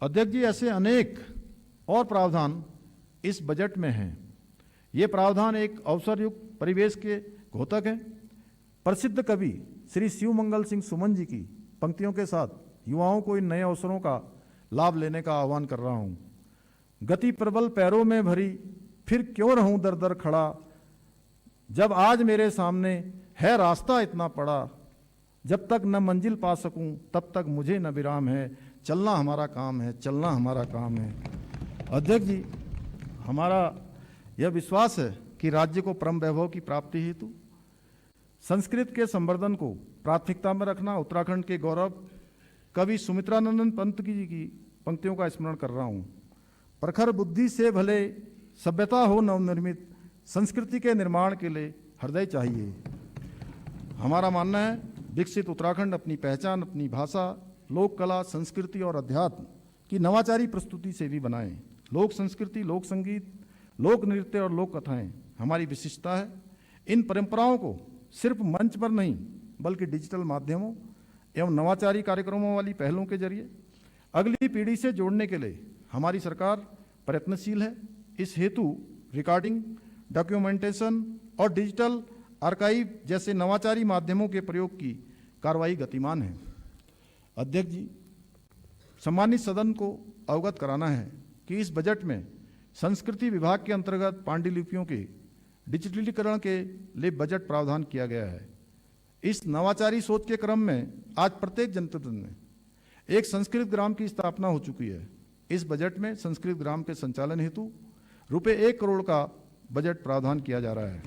अध्यक्ष जी, ऐसे अनेक और प्रावधान इस बजट में हैं। ये प्रावधान एक अवसरयुक्त परिवेश के घोतक हैं। प्रसिद्ध कवि श्री शिवमंगल सिंह सुमन जी की पंक्तियों के साथ युवाओं को इन नए अवसरों का लाभ लेने का आह्वान कर रहा हूँ। गति प्रबल पैरों में भरी, फिर क्यों रहूं दर दर खड़ा, जब आज मेरे सामने है रास्ता इतना पड़ा, जब तक न मंजिल पा सकूं तब तक मुझे न विराम है, चलना हमारा काम है, चलना हमारा काम है। अध्यक्ष जी, हमारा यह विश्वास है कि राज्य को परम वैभव की प्राप्ति हेतु संस्कृत के संवर्धन को प्राथमिकता में रखना उत्तराखंड के गौरव कवि सुमित्रानंदन पंत जी की पंक्तियों का स्मरण कर रहा हूँ। प्रखर बुद्धि से भले सभ्यता हो नवनिर्मित, संस्कृति के निर्माण के लिए हृदय चाहिए। हमारा मानना है विकसित उत्तराखंड अपनी पहचान, अपनी भाषा, लोक कला, संस्कृति और अध्यात्म की नवाचारी प्रस्तुति से भी बनाएं। लोक संस्कृति, लोक संगीत, लोक नृत्य और लोक कथाएं हमारी विशिष्टता है। इन परंपराओं को सिर्फ मंच पर नहीं बल्कि डिजिटल माध्यमों एवं नवाचारी कार्यक्रमों वाली पहलों के जरिए अगली पीढ़ी से जोड़ने के लिए हमारी सरकार प्रयत्नशील है। इस हेतु रिकॉर्डिंग, डॉक्यूमेंटेशन और डिजिटल आर्काइव जैसे नवाचारी माध्यमों के प्रयोग की कार्रवाई गतिमान है। अध्यक्ष जी, सम्मानित सदन को अवगत कराना है कि इस बजट में संस्कृति विभाग के अंतर्गत पांडुलिपियों के डिजिटलीकरण के लिए बजट प्रावधान किया गया है। इस नवाचारी सोच के क्रम में आज प्रत्येक जनपद में एक संस्कृत ग्राम की स्थापना हो चुकी है। इस बजट में संस्कृत ग्राम के संचालन हेतु रुपये 1 करोड़ का बजट प्रावधान किया जा रहा है।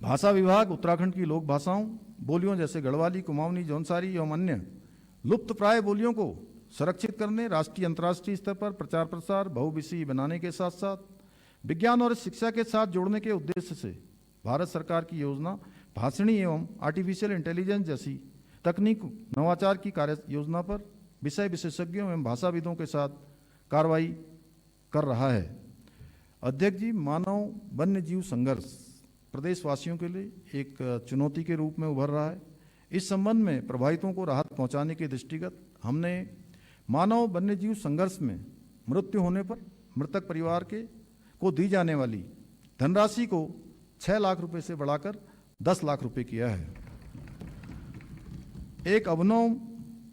भाषा विभाग उत्तराखंड की लोक भाषाओं, बोलियों जैसे गढ़वाली, कुमाऊनी, जौनसारी एवं अन्य लुप्त प्राय बोलियों को संरक्षित करने, राष्ट्रीय अंतर्राष्ट्रीय स्तर पर प्रचार प्रसार बहुविषयी बनाने के साथ साथ विज्ञान और शिक्षा के साथ जोड़ने के उद्देश्य से भारत सरकार की योजना भाषणी एवं आर्टिफिशियल इंटेलिजेंस जैसी तकनीक नवाचार की कार्य योजना पर विषय विशेषज्ञों एवं भाषाविदों के साथ कार्रवाई कर रहा है। अध्यक्ष जी, मानव वन्य जीव संघर्ष प्रदेशवासियों के लिए एक चुनौती के रूप में उभर रहा है। इस संबंध में प्रभावितों को राहत पहुंचाने के दृष्टिगत हमने मानव वन्य जीव संघर्ष में मृत्यु होने पर मृतक परिवार को दी जाने वाली धनराशि को 6 लाख रुपए से बढ़ाकर 10 लाख रुपए किया है। एक अभिनव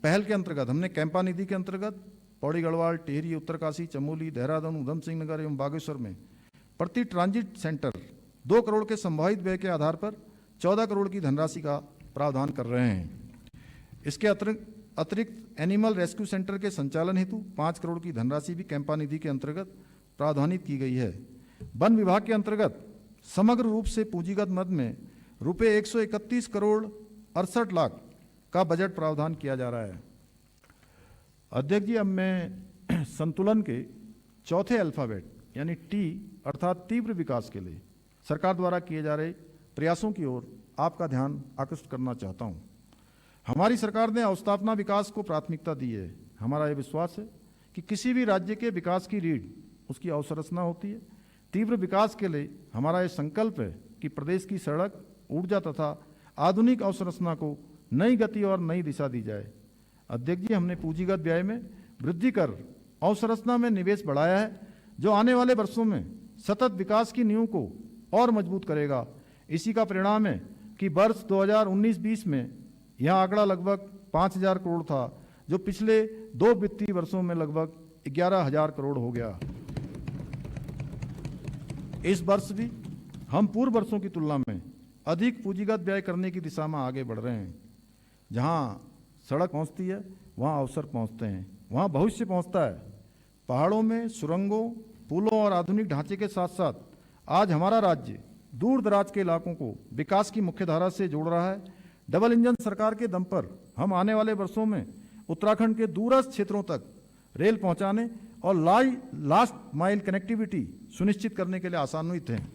पहल के अंतर्गत हमने कैंपा निधि के अंतर्गत पौड़ी गढ़वाल, टिहरी, उत्तरकाशी, चमोली, देहरादून, उधम सिंह नगर एवं बागेश्वर में प्रति ट्रांजिट सेंटर 2 करोड़ के संभावित व्यय के आधार पर 14 करोड़ की धनराशि का प्रावधान कर रहे हैं। इसके अतिरिक्त एनिमल रेस्क्यू सेंटर के संचालन हेतु 5 करोड़ की धनराशि भी कैंपा निधि के अंतर्गत प्रावधानित की गई है। वन विभाग के अंतर्गत समग्र रूप से पूंजीगत मद में रुपये 131 करोड़ 68 लाख का बजट प्रावधान किया जा रहा है। अध्यक्ष जी, अब मैं संतुलन के चौथे अल्फाबेट यानी टी अर्थात तीव्र विकास के लिए सरकार द्वारा किए जा रहे प्रयासों की ओर आपका ध्यान आकृष्ट करना चाहता हूं। हमारी सरकार ने अवस्थापना विकास को प्राथमिकता दी है। हमारा यह विश्वास है कि किसी भी राज्य के विकास की रीढ़ उसकी अवसंरचना होती है। तीव्र विकास के लिए हमारा यह संकल्प है कि प्रदेश की सड़क, ऊर्जा तथा आधुनिक अवसंरचना को नई गति और नई दिशा दी जाए। अध्यक्ष जी, हमने पूंजीगत व्यय में वृद्धि कर अवसंरचना में निवेश बढ़ाया है, जो आने वाले वर्षों में सतत विकास की नींव को और मजबूत करेगा। इसी का परिणाम है कि वर्ष 2019-20 में यह आंकड़ा लगभग 5,000 करोड़ था, जो पिछले 2 वित्तीय वर्षों में लगभग 11,000 करोड़ हो गया। इस वर्ष भी हम पूर्व वर्षों की तुलना में अधिक पूंजीगत व्यय करने की दिशा में आगे बढ़ रहे हैं। जहां सड़क पहुंचती है वहां अवसर पहुंचते हैं, वहां भविष्य पहुंचता है। पहाड़ों में सुरंगों, पुलों और आधुनिक ढांचे के साथ साथ आज हमारा राज्य दूर दराज के इलाकों को विकास की मुख्यधारा से जोड़ रहा है। डबल इंजन सरकार के दम पर हम आने वाले वर्षों में उत्तराखंड के दूरस्थ क्षेत्रों तक रेल पहुंचाने और लास्ट माइल कनेक्टिविटी सुनिश्चित करने के लिए आशान्वित हैं।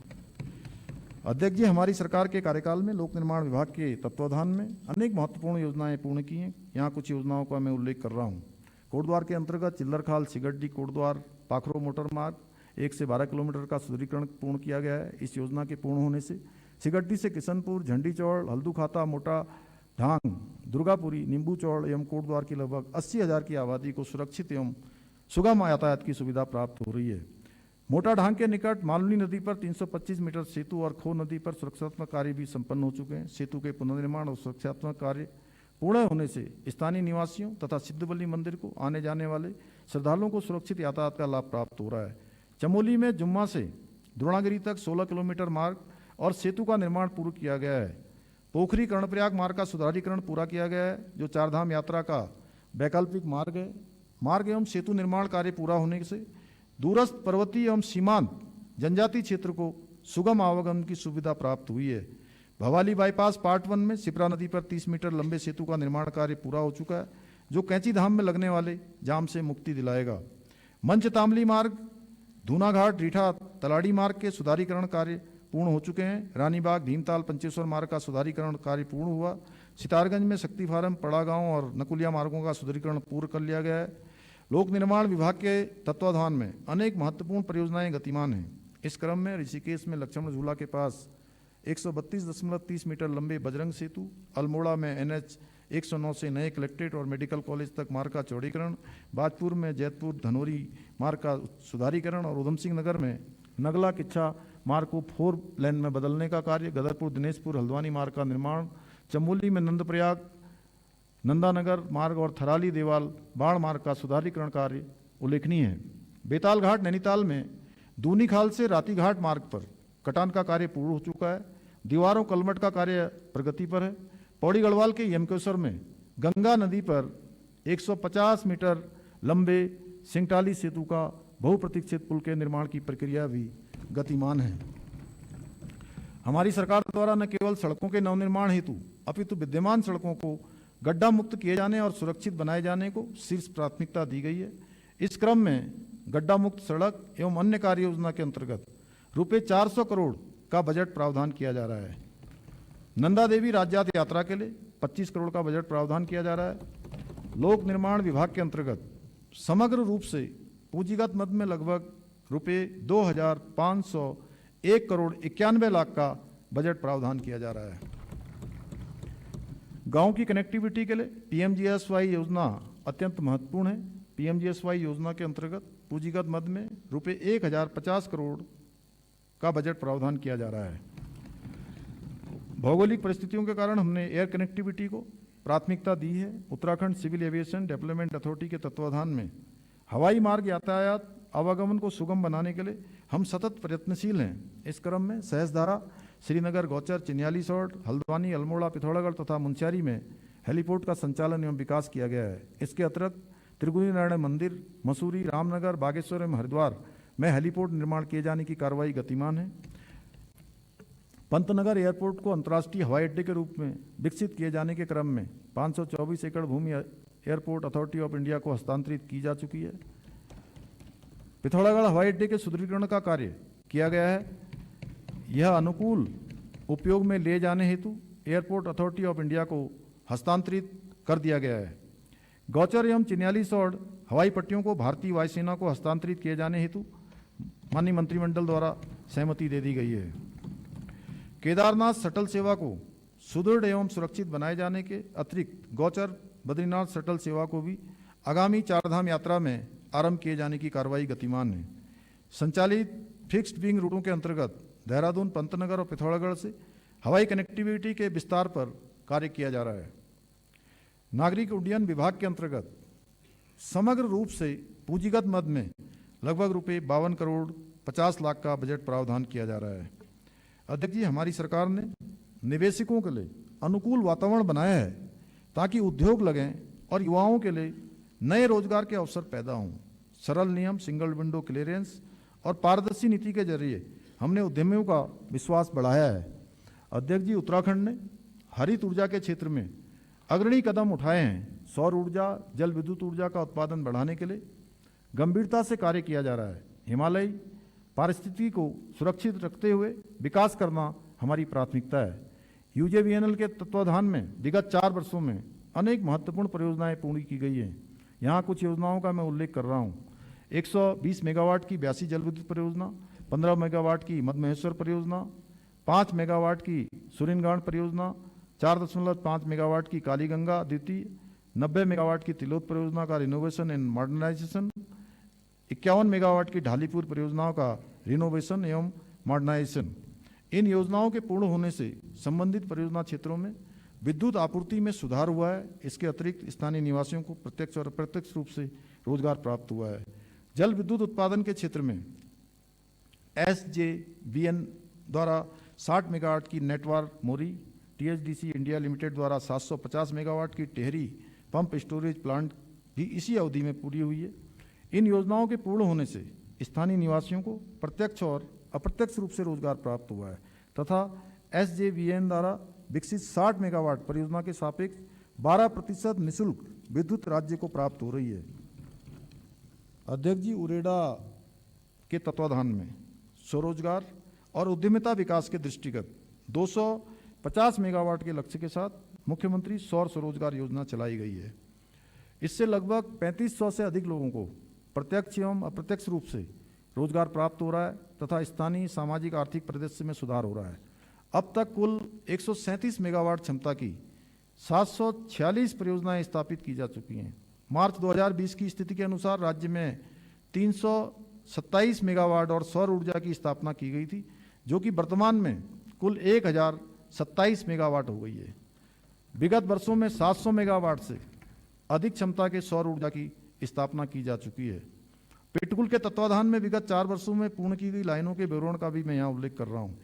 अध्यक्ष जी, हमारी सरकार के कार्यकाल में लोक निर्माण विभाग के तत्वाधान में अनेक महत्वपूर्ण योजनाएं पूर्ण की हैं। यहाँ कुछ योजनाओं का मैं उल्लेख कर रहा हूँ। कोटद्वार के अंतर्गत चिल्लरखाल सिगड्डी कोटद्वार पाखरो मोटर मार्ग 1 से 12 किलोमीटर का सुदृढ़ीकरण पूर्ण किया गया है। इस योजना के पूर्ण होने से सिगड्डी से किशनपुर, झंडीचौड़, हल्दूखाता, मोटा ढांग, दुर्गापुरी, नींबू चौड़ एवं कोटद्वार की लगभग 80,000 की आबादी को सुरक्षित एवं सुगम यातायात की सुविधा प्राप्त हो रही है। मोटा ढांग के निकट मालनी नदी पर 325 मीटर सेतु और खो नदी पर सुरक्षात्मक कार्य भी संपन्न हो चुके हैं। सेतु के पुनर्निर्माण और सुरक्षात्मक कार्य पूर्ण होने से स्थानीय निवासियों तथा सिद्धबल्ली मंदिर को आने जाने वाले श्रद्धालुओं को सुरक्षित यातायात का लाभ प्राप्त हो रहा है। चमोली में जुम्मा से द्रोणागिरी तक 16 किलोमीटर मार्ग और सेतु का निर्माण पूर्ण किया गया है। पोखरी कर्णप्रयाग मार्ग का सुधारीकरण पूरा किया गया है, जो चारधाम यात्रा का वैकल्पिक मार्ग है। मार्ग एवं सेतु निर्माण कार्य पूरा होने से दूरस्थ पर्वतीय एवं सीमांत जनजातीय क्षेत्र को सुगम आवागमन की सुविधा प्राप्त हुई है। भवाली बाईपास पार्ट 1 में सिपरा नदी पर 30 मीटर लंबे सेतु का निर्माण कार्य पूरा हो चुका है, जो कैंची धाम में लगने वाले जाम से मुक्ति दिलाएगा। मंच तामली मार्ग, धूनाघाट रीठा तलाड़ी मार्ग के सुधारीकरण कार्य पूर्ण हो चुके हैं। रानीबाग भीमताल पंचेश्वर मार्ग का सुधारीकरण कार्य पूर्ण हुआ। सितारगंज में शक्ति फार्म, पड़ा गांव और नकुलिया मार्गों का सुधारीकरण पूर्ण कर लिया गया है। लोक निर्माण विभाग के तत्वाधान में अनेक महत्वपूर्ण परियोजनाएं गतिमान हैं। इस क्रम में ऋषिकेश में लक्ष्मण झूला के पास 132.30 मीटर लंबे बजरंग सेतु, अल्मोड़ा में NH 109 से नए कलेक्ट्रेट और मेडिकल कॉलेज तक मार्ग का चौड़ीकरण, बाजपुर में जैतपुर धनोरी मार्ग का सुधारीकरण और उधम सिंह नगर में नगला किच्छा मार्ग को 4 लेन में बदलने का कार्य, गदरपुर दिनेशपुर हल्द्वानी मार्ग का निर्माण, चमोली में नंदप्रयाग नंदानगर मार्ग और थराली देवाल बाढ़ मार्ग का सुधारीकरण कार्य उल्लेखनीय है। बेताल घाट नैनीताल में दूनी खाल से राती घाट मार्ग पर कटान का कार्य पूर्ण हो चुका है। दीवारों कलमट का कार्य प्रगति पर है। पौड़ी गढ़वाल के यमकेश्वर में गंगा नदी पर 150 मीटर लंबे सिंगटाली सेतु का बहुप्रतीक्षित पुल के निर्माण की प्रक्रिया भी गतिमान है। हमारी सरकार द्वारा न केवल सड़कों के नवनिर्माण हेतु अपितु विद्यमान सड़कों को गड्ढा मुक्त किए जाने और सुरक्षित बनाए जाने को शीर्ष प्राथमिकता दी गई है। इस क्रम में गड्ढा मुक्त सड़क एवं अन्य कार्य योजना के अंतर्गत रुपये 400 करोड़ का बजट प्रावधान किया जा रहा है। नंदा देवी राज्यात यात्रा के लिए 25 करोड़ का बजट प्रावधान किया जा रहा है। लोक निर्माण विभाग के अंतर्गत समग्र रूप से पूंजीगत मद में लगभग रुपये 2,501 करोड़ 91 लाख का बजट प्रावधान किया जा रहा है। गांव की कनेक्टिविटी के लिए PMGSY योजना अत्यंत महत्वपूर्ण है। PMGSY योजना के अंतर्गत पूंजीगत मद में रुपये 1,050 करोड़ का बजट प्रावधान किया जा रहा है। भौगोलिक परिस्थितियों के कारण हमने एयर कनेक्टिविटी को प्राथमिकता दी है। Uttarakhand civil aviation development authority के तत्वाधान में हवाई मार्ग यातायात आवागमन को सुगम बनाने के लिए हम सतत प्रयत्नशील हैं। इस क्रम में सहसधारा, श्रीनगर, गौचर, चिन्यालीसौड़, हल्द्वानी, अल्मोड़ा, पिथौरागढ़ तथा मुंशियारी में हेलीपोर्ट का संचालन एवं विकास किया गया है। इसके अतिरिक्त त्रिगुणी नारायण मंदिर, मसूरी, रामनगर, बागेश्वर एवं हरिद्वार में हेलीपोर्ट निर्माण किए जाने की कार्रवाई गतिमान है। पंतनगर एयरपोर्ट को अंतर्राष्ट्रीय हवाई अड्डे के रूप में विकसित किए जाने के क्रम में 524 एकड़ भूमि एयरपोर्ट अथॉरिटी ऑफ इंडिया को हस्तांतरित की जा चुकी है। पिथौरागढ़ हवाई अड्डे के सुदृढ़ीकरण का कार्य किया गया है। यह अनुकूल उपयोग में ले जाने हेतु एयरपोर्ट अथॉरिटी ऑफ इंडिया को हस्तांतरित कर दिया गया है। गौचर एवं चिन्यालीसौड़ हवाई पट्टियों को भारतीय वायुसेना को हस्तांतरित किए जाने हेतु माननीय मंत्रिमंडल द्वारा सहमति दे दी गई है। केदारनाथ शटल सेवा को सुदृढ़ एवं सुरक्षित बनाए जाने के अतिरिक्त गौचर बद्रीनाथ शटल सेवा को भी आगामी चारधाम यात्रा में आरंभ किए जाने की कार्रवाई गतिमान है। संचालित फिक्स्ड विंग रूटों के अंतर्गत देहरादून, पंतनगर और पिथौरागढ़ से हवाई कनेक्टिविटी के विस्तार पर कार्य किया जा रहा है। नागरिक उड्डयन विभाग के अंतर्गत समग्र रूप से पूंजीगत मद में लगभग रुपये 52 करोड़ 50 लाख का बजट प्रावधान किया जा रहा है। अध्यक्ष जी, हमारी सरकार ने निवेशकों के लिए अनुकूल वातावरण बनाया है ताकि उद्योग लगें और युवाओं के लिए नए रोजगार के अवसर पैदा हों। सरल नियम, सिंगल विंडो क्लियरेंस और पारदर्शी नीति के जरिए हमने उद्यमियों का विश्वास बढ़ाया है। अध्यक्ष जी, उत्तराखंड ने हरित ऊर्जा के क्षेत्र में अग्रणी कदम उठाए हैं। सौर ऊर्जा, जल विद्युत ऊर्जा का उत्पादन बढ़ाने के लिए गंभीरता से कार्य किया जा रहा है। हिमालयी पारिस्थितिकी को सुरक्षित रखते हुए विकास करना हमारी प्राथमिकता है। यूजेवीएनएल के तत्वाधान में विगत 4 वर्षों में अनेक महत्वपूर्ण परियोजनाएं पूर्ण की गई हैं। यहाँ कुछ योजनाओं का मैं उल्लेख कर रहा हूँ। 120 मेगावाट की ब्यासी जल विद्युत परियोजना, 15 मेगावाट की मधमहेश्वर परियोजना, 5 मेगावाट की सुरिनगांड परियोजना, 4.5 मेगावाट की कालीगंगा द्वितीय, 90 मेगावाट की तिलोत परियोजना का रिनोवेशन एंड मॉडर्नाइजेशन, 51 मेगावाट की ढालीपुर परियोजनाओं का रिनोवेशन एवं मॉडर्नाइजेशन। इन योजनाओं के पूर्ण होने से संबंधित परियोजना क्षेत्रों में विद्युत आपूर्ति में सुधार हुआ है। इसके अतिरिक्त स्थानीय निवासियों को प्रत्यक्ष और अप्रत्यक्ष रूप से रोजगार प्राप्त हुआ है। जल विद्युत उत्पादन के क्षेत्र में SJVN द्वारा 60 मेगावाट की नेटवर्क मोरी, THDC इंडिया लिमिटेड द्वारा 750 मेगावाट की टेहरी पंप स्टोरेज प्लांट भी इसी अवधि में पूरी हुई है। इन योजनाओं के पूर्ण होने से स्थानीय निवासियों को प्रत्यक्ष और अप्रत्यक्ष रूप से रोजगार प्राप्त हुआ है तथा SJVN द्वारा विकसित 60 मेगावाट परियोजना के सापेक्ष 12% निःशुल्क विद्युत राज्य को प्राप्त हो रही है। अध्यक्ष जी, उरेडा के तत्वाधान में स्वरोजगार और उद्यमिता विकास के दृष्टिगत 250 मेगावाट के लक्ष्य के साथ मुख्यमंत्री सौर स्वरोजगार योजना चलाई गई है। इससे लगभग 3500 से अधिक लोगों को प्रत्यक्ष एवं अप्रत्यक्ष रूप से रोजगार प्राप्त हो रहा है तथा स्थानीय सामाजिक आर्थिक परिदृश्य में सुधार हो रहा है। अब तक कुल 137 मेगावाट क्षमता की 746 परियोजनाएं स्थापित की जा चुकी हैं। मार्च 2020 की स्थिति के अनुसार राज्य में 327 मेगावाट और सौर ऊर्जा की स्थापना की गई थी, जो कि वर्तमान में कुल 1027 मेगावाट हो गई है। विगत वर्षों में 700 मेगावाट से अधिक क्षमता के सौर ऊर्जा की स्थापना की जा चुकी है। पिटकुल के तत्वाधान में विगत 4 वर्षों में पूर्ण की गई लाइनों के विवरण का भी मैं यहाँ उल्लेख कर रहा हूँ।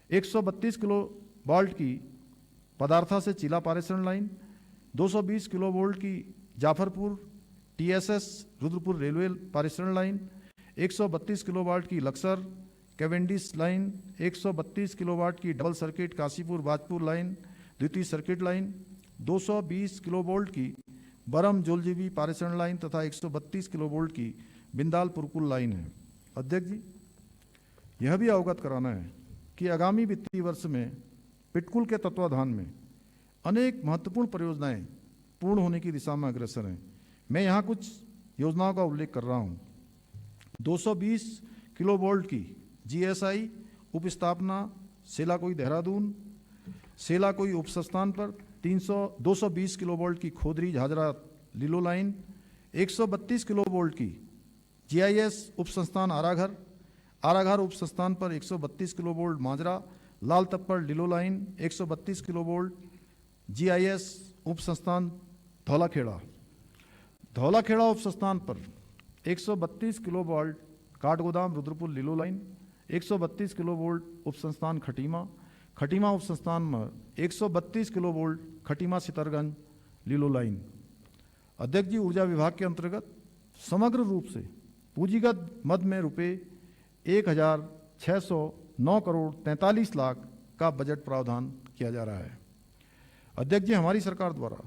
132 किलोवोल्ट की पदार्था से चिला पारेषण लाइन, 220 किलोवोल्ट की जाफरपुर TSS रुद्रपुर रेलवे पारेषण लाइन, 132 किलोवाट की लक्सर कैवेंडिस लाइन, 132 किलोवाट की double circuit Kashipur Bajpur line द्वितीय सर्किट लाइन, 220 किलोवोल्ट की बरम जोलजीबी पारेषण लाइन तथा 132 किलोवोल्ट की बिंदाल पुरकुल लाइन है। अध्यक्ष जी, यह भी अवगत कराना है कि आगामी वित्तीय वर्ष में पिटकुल के तत्वाधान में अनेक महत्वपूर्ण परियोजनाएं पूर्ण होने की दिशा में अग्रसर हैं। मैं यहाँ कुछ योजनाओं का उल्लेख कर रहा हूँ। 220 किलोवोल्ट की GSI उपस्थापना सेलाकोई देहरादून, सेलाकोई उप संस्थान पर 220 किलोवोल्ट की खोदरी झाझरा लीलो लाइन, 132 किलोवोल्ट की GIS उप संस्थान आराघर, आराघर उप संस्थान पर 132 किलोवोल्ट माजरा लाल तप्पड़ लीलो लाइन, 132 किलोवोल्ट GIS उप संस्थान धौलाखेड़ा, धौलाखेड़ा उप संस्थान पर 132 किलोवोल्ट काठगोदाम रुद्रपुर लीलो लाइन, 132 किलोवोल्ट उप संस्थान खटीमा, खटीमा उप संस्थान में 132 किलोवोल्ट खटीमा सितरगंज लीलो लाइन। अध्यक्ष जी, ऊर्जा विभाग के अंतर्गत समग्र रूप से पूंजीगत मद में रुपये 1,609 करोड़ 43 लाख का बजट प्रावधान किया जा रहा है। अध्यक्ष जी, हमारी सरकार द्वारा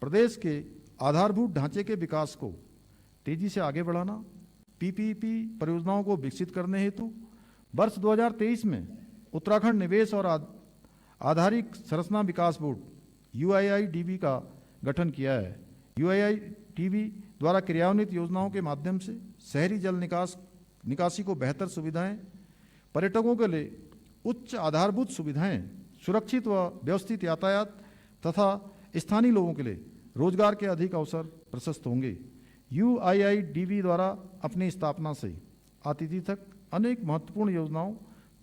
प्रदेश के आधारभूत ढांचे के विकास को तेजी से आगे बढ़ाना पीपीपी परियोजनाओं को विकसित करने हेतु वर्ष 2023 में उत्तराखंड निवेश और आधारिक संरचना विकास बोर्ड UIIDB का गठन किया है। UIIDB द्वारा क्रियान्वित योजनाओं के माध्यम से शहरी जल निकासी को बेहतर सुविधाएं, पर्यटकों के लिए उच्च आधारभूत सुविधाएं, सुरक्षित व व्यवस्थित यातायात तथा स्थानीय लोगों के लिए रोजगार के अधिक अवसर प्रशस्त होंगे। UIIDB द्वारा अपनी स्थापना से आतिथ्य तक अनेक महत्वपूर्ण योजनाओं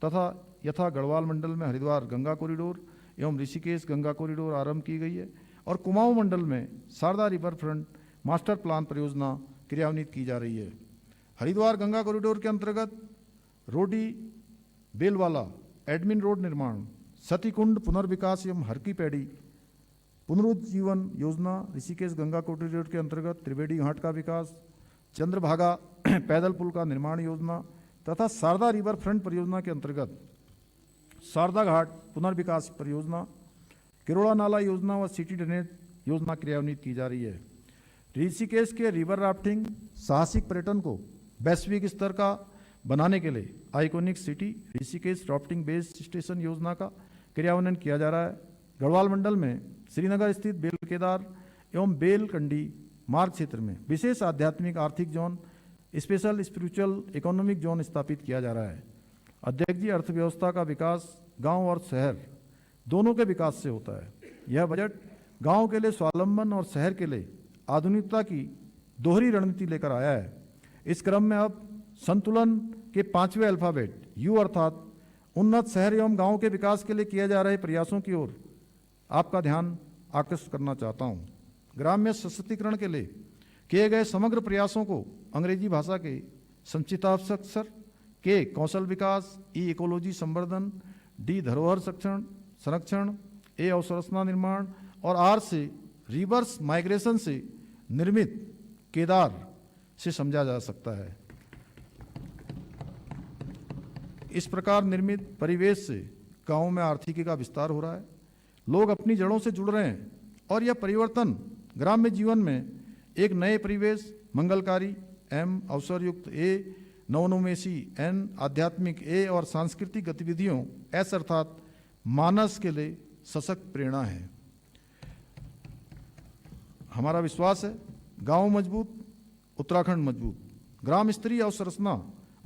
तथा यथा गढ़वाल मंडल में हरिद्वार गंगा कॉरिडोर एवं ऋषिकेश गंगा कॉरिडोर आरंभ की गई है और कुमाऊं मंडल में Sharda river front master plan परियोजना क्रियान्वित की जा रही है। हरिद्वार गंगा कॉरिडोर के अंतर्गत रोडी बेलवाला एडमिन रोड निर्माण, सतीकुंड पुनर्विकास एवं हरकी पैड़ी पुनरुज्जीवन योजना, ऋषिकेश गंगा कॉरिडोर के अंतर्गत त्रिवेणी घाट का विकास, चंद्रभागा पैदल पुल का निर्माण योजना तथा शारदा रिवर फ्रंट परियोजना के अंतर्गत शारदा घाट पुनर्विकास परियोजना, किरोड़ा नाला योजना व सिटी ड्रेनेज योजना क्रियान्वित की जा रही है। ऋषिकेश के रिवर राफ्टिंग साहसिक पर्यटन को वैश्विक स्तर का बनाने के लिए iconic city Rishikesh rafting base station योजना का क्रियान्वयन किया जा रहा है। गढ़वाल मंडल में श्रीनगर स्थित बेल केदार एवं बेल कंडी मार्ग क्षेत्र में विशेष आध्यात्मिक आर्थिक zone, special spiritual economic zone स्थापित किया जा रहा है। अध्यक्ष जी, अर्थव्यवस्था का विकास गांव और शहर दोनों के विकास से होता है। यह बजट गांव के लिए स्वावलंबन और शहर के लिए आधुनिकता की दोहरी रणनीति लेकर आया है। इस क्रम में अब संतुलन के 5वें अल्फाबेट U अर्थात उन्नत शहर एवं गांव के विकास के लिए किए जा रहे प्रयासों की ओर आपका ध्यान आकर्षित करना चाहता हूं। ग्राम्य सशक्तिकरण के लिए किए गए समग्र प्रयासों को अंग्रेजी भाषा के संक्षिप्ताक्षर के कौशल विकास, ई इकोलॉजी संवर्धन, डी धरोहर संरक्षण, ए अवसंरचना निर्माण और आर से रिवर्स माइग्रेशन से निर्मित केदार से समझा जा सकता है। इस प्रकार निर्मित परिवेश से गांवों में आर्थिकी का विस्तार हो रहा है, लोग अपनी जड़ों से जुड़ रहे हैं और यह परिवर्तन ग्राम्य जीवन में एक नए परिवेश, मंगलकारी एम, अवसरयुक्त ए, नवोन्मेषी एन, आध्यात्मिक ए और सांस्कृतिक गतिविधियों एस अर्थात मानस के लिए सशक्त प्रेरणा है। हमारा विश्वास है गांव मजबूत, उत्तराखंड मजबूत। ग्राम स्तरीय अवसंरचना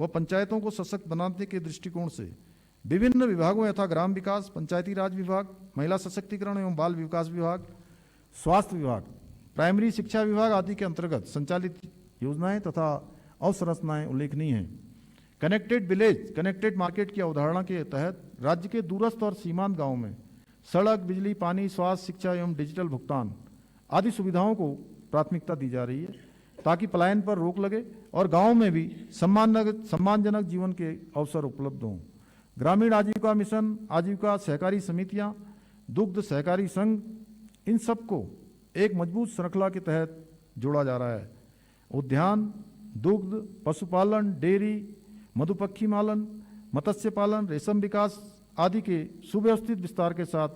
व पंचायतों को सशक्त बनाने के दृष्टिकोण से विभिन्न विभागों यथा ग्राम विकास, पंचायती राज विभाग, महिला सशक्तिकरण एवं बाल विकास विभाग, स्वास्थ्य विभाग, प्राइमरी शिक्षा विभाग आदि के अंतर्गत संचालित योजनाएं तथा अवसंरचनाएं उल्लेखनीय हैं। कनेक्टेड विलेज, कनेक्टेड मार्केट की अवधारणा के तहत राज्य के दूरस्थ और सीमांत गांवों में सड़क, बिजली, पानी, स्वास्थ्य, शिक्षा एवं डिजिटल भुगतान आदि सुविधाओं को प्राथमिकता दी जा रही है ताकि पलायन पर रोक लगे और गांवों में भी सम्मानजनक जीवन के अवसर उपलब्ध हों। ग्रामीण आजीविका मिशन, आजीविका सहकारी समितियां, दुग्ध सहकारी संघ, इन सबको एक मजबूत श्रृंखला के तहत जोड़ा जा रहा है। उद्यान, दुग्ध, पशुपालन, डेयरी, मधुपक्षी पालन, मत्स्य पालन, रेशम विकास आदि के सुव्यवस्थित विस्तार के साथ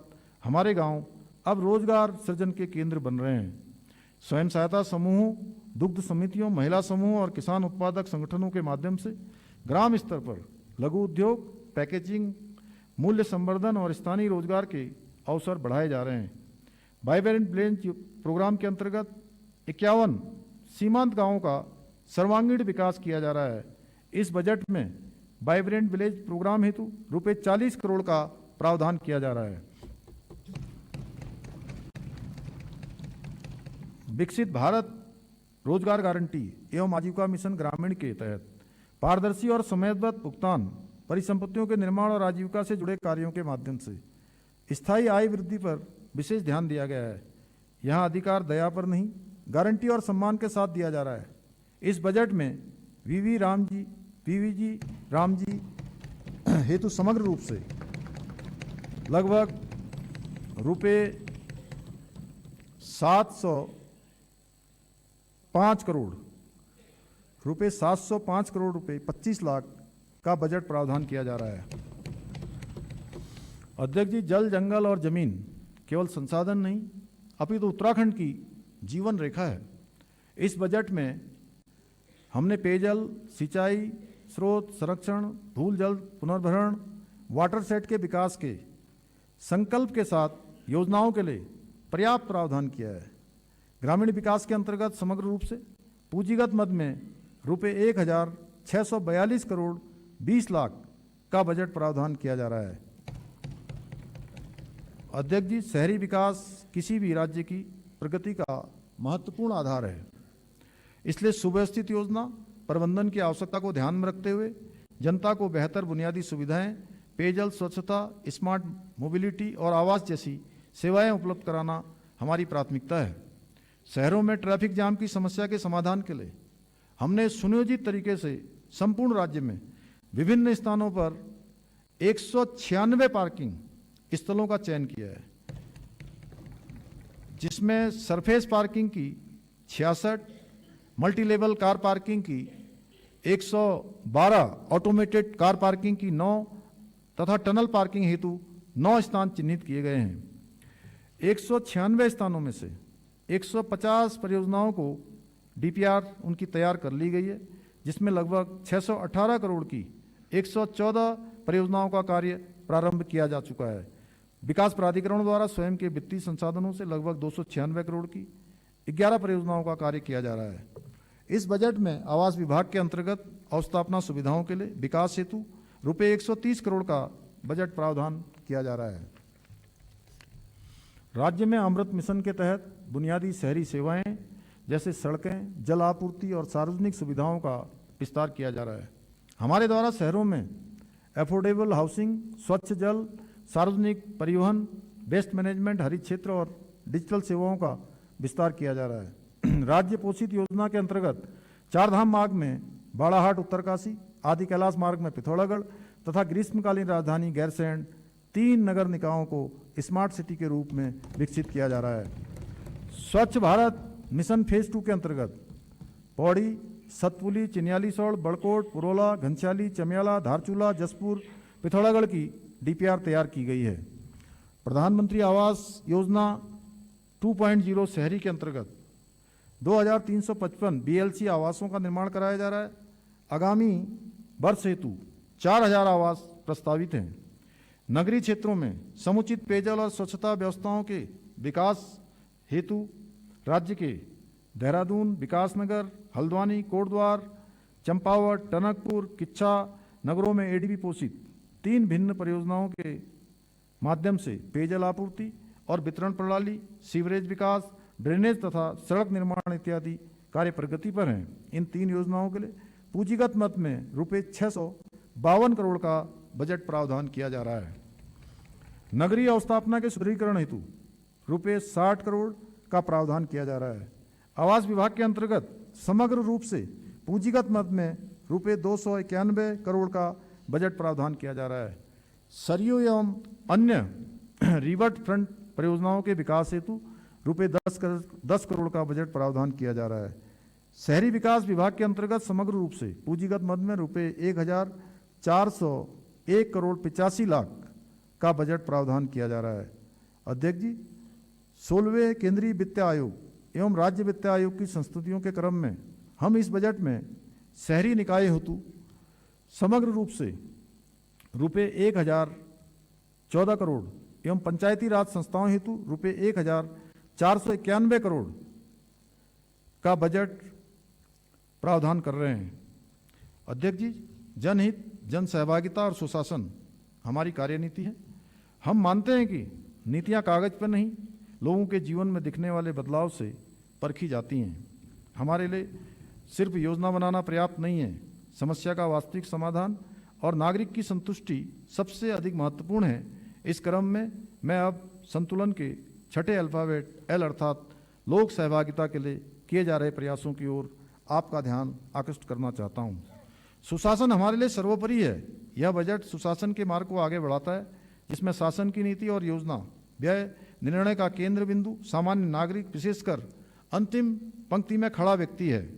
हमारे गांव अब रोजगार सृजन के केंद्र बन रहे हैं। स्वयं सहायता समूहों, दुग्ध समितियों, महिला समूहों और किसान उत्पादक संगठनों के माध्यम से ग्राम स्तर पर लघु उद्योग, पैकेजिंग, मूल्य संवर्धन और स्थानीय रोजगार के अवसर बढ़ाए जा रहे हैं। वाइब्रेंट विलेज प्रोग्राम के अंतर्गत 51 सीमांत गांवों का सर्वांगीण विकास किया जा रहा है। इस बजट में वाइब्रेंट विलेज प्रोग्राम हेतु रुपए 40 करोड़ का प्रावधान किया जा रहा है। विकसित भारत रोजगार गारंटी एवं आजीविका मिशन ग्रामीण के तहत पारदर्शी और समयबद्ध भुगतान, परिसंपत्तियों के निर्माण और आजीविका से जुड़े कार्यों के माध्यम से स्थायी आय वृद्धि पर विशेष ध्यान दिया गया है। यहाँ अधिकार दया पर नहीं, गारंटी और सम्मान के साथ दिया जा रहा है। इस बजट में वीवी राम जी हेतु समग्र रूप से लगभग रुपए 705 करोड़ रुपए 25 लाख का बजट प्रावधान किया जा रहा है। अध्यक्ष जी, जल, जंगल और जमीन केवल संसाधन नहीं अपितु उत्तराखंड की जीवन रेखा है। इस बजट में हमने पेयजल, सिंचाई, स्रोत संरक्षण, भूल जल पुनर्भरण, वाटर सेट के विकास के संकल्प के साथ योजनाओं के लिए पर्याप्त प्रावधान किया है। ग्रामीण विकास के अंतर्गत समग्र रूप से पूंजीगत मद में रुपये 1,642 करोड़ 20 लाख का बजट प्रावधान किया जा रहा है। अध्यक्ष जी, शहरी विकास किसी भी राज्य की प्रगति का महत्वपूर्ण आधार है। इसलिए सुव्यवस्थित योजना प्रबंधन की आवश्यकता को ध्यान में रखते हुए जनता को बेहतर बुनियादी सुविधाएं, पेयजल, स्वच्छता, स्मार्ट मोबिलिटी और आवास जैसी सेवाएं उपलब्ध कराना हमारी प्राथमिकता है। शहरों में ट्रैफिक जाम की समस्या के समाधान के लिए हमने सुनियोजित तरीके से संपूर्ण राज्य में विभिन्न स्थानों पर 196 पार्किंग स्थलों का चयन किया है, जिसमें सरफेस पार्किंग की 66, मल्टी लेवल कार पार्किंग की 112, ऑटोमेटेड कार पार्किंग की 9 तथा टनल पार्किंग हेतु 9 स्थान चिन्हित किए गए हैं। 196 स्थानों में से 150 परियोजनाओं को डीपीआर उनकी तैयार कर ली गई है, जिसमें लगभग 618 करोड़ की 114 परियोजनाओं का कार्य प्रारंभ किया जा चुका है। विकास प्राधिकरण द्वारा स्वयं के वित्तीय संसाधनों से लगभग 296 करोड़ की 11 परियोजनाओं का कार्य किया जा रहा है। इस बजट में आवास विभाग के अंतर्गत अवस्थापना सुविधाओं के लिए विकास हेतु रुपये 130 करोड़ का बजट प्रावधान किया जा रहा है। राज्य में अमृत मिशन के तहत बुनियादी शहरी सेवाएं जैसे सड़कें, जल आपूर्ति और सार्वजनिक सुविधाओं का विस्तार किया जा रहा है। हमारे द्वारा शहरों में एफोर्डेबल हाउसिंग, स्वच्छ जल, सार्वजनिक परिवहन, वेस्ट मैनेजमेंट, हरित क्षेत्र और डिजिटल सेवाओं का विस्तार किया जा रहा है। राज्य पोषित योजना के अंतर्गत चारधाम मार्ग में बाड़ाहाट उत्तरकाशी, आदि कैलाश मार्ग में पिथौरागढ़ तथा ग्रीष्मकालीन राजधानी गैरसैंण 3 नगर निकायों को स्मार्ट सिटी के रूप में विकसित किया जा रहा है। स्वच्छ भारत मिशन फेज 2 के अंतर्गत पौड़ी, सतपुली, चिन्यालीसौड़, बड़कोट, पुरोला, घनसाली, चमियाला, धारचूला, जसपुर, पिथौरागढ़ की डीपीआर तैयार की गई है। प्रधानमंत्री आवास योजना 2.0 शहरी के अंतर्गत 2355 बीएलसी आवासों का निर्माण कराया जा रहा है। आगामी वर्ष हेतु 4000 आवास प्रस्तावित हैं। नगरीय क्षेत्रों में समुचित पेयजल और स्वच्छता व्यवस्थाओं के विकास हेतु राज्य के देहरादून, विकासनगर, हल्द्वानी, कोटद्वार, चंपावत, टनकपुर, किच्छा नगरों में एडीबी पोषित 3 भिन्न परियोजनाओं के माध्यम से पेयजल आपूर्ति और वितरण प्रणाली, सीवरेज विकास, ड्रेनेज तथा सड़क निर्माण इत्यादि कार्य प्रगति पर हैं। इन 3 योजनाओं के लिए पूंजीगत मद में रुपये 652 करोड़ का बजट प्रावधान किया जा रहा है। नगरीय अवस्थापना के सुदृढ़ीकरण हेतु रुपये 60 करोड़ का प्रावधान किया जा रहा है। आवास विभाग के अंतर्गत समग्र रूप से पूंजीगत मद में रुपये 291 करोड़ का बजट प्रावधान किया जा रहा है। सरयू एवं अन्य रिवर फ्रंट परियोजनाओं के विकास हेतु रुपये 10 करोड़ का बजट प्रावधान किया जा रहा है। शहरी विकास विभाग के अंतर्गत समग्र रूप से पूंजीगत मद में रुपये 1,401 करोड़ 85 लाख का बजट प्रावधान किया जा रहा है। अध्यक्ष जी, 16वें केंद्रीय वित्त आयोग एवं राज्य वित्त आयोग की संस्तुतियों के क्रम में हम इस बजट में शहरी निकाय हेतु समग्र रूप से रुपये 1,014 करोड़ एवं पंचायती राज संस्थाओं हेतु रुपये 1,491 करोड़ का बजट प्रावधान कर रहे हैं। अध्यक्ष जी, जनहित, जन सहभागिता और सुशासन हमारी कार्यनीति है। हम मानते हैं कि नीतियां कागज पर नहीं, लोगों के जीवन में दिखने वाले बदलाव से परखी जाती हैं। हमारे लिए सिर्फ योजना बनाना पर्याप्त नहीं है, समस्या का वास्तविक समाधान और नागरिक की संतुष्टि सबसे अधिक महत्वपूर्ण है। इस क्रम में मैं अब संतुलन के छठे अल्फाबेट एल अर्थात लोक सहभागिता के लिए किए जा रहे प्रयासों की ओर आपका ध्यान आकृष्ट करना चाहता हूँ। सुशासन हमारे लिए सर्वोपरि है। यह बजट सुशासन के मार्ग को आगे बढ़ाता है, जिसमें शासन की नीति और योजना, व्यय, निर्णय का केंद्र बिंदु सामान्य नागरिक, विशेषकर अंतिम पंक्ति में खड़ा व्यक्ति है।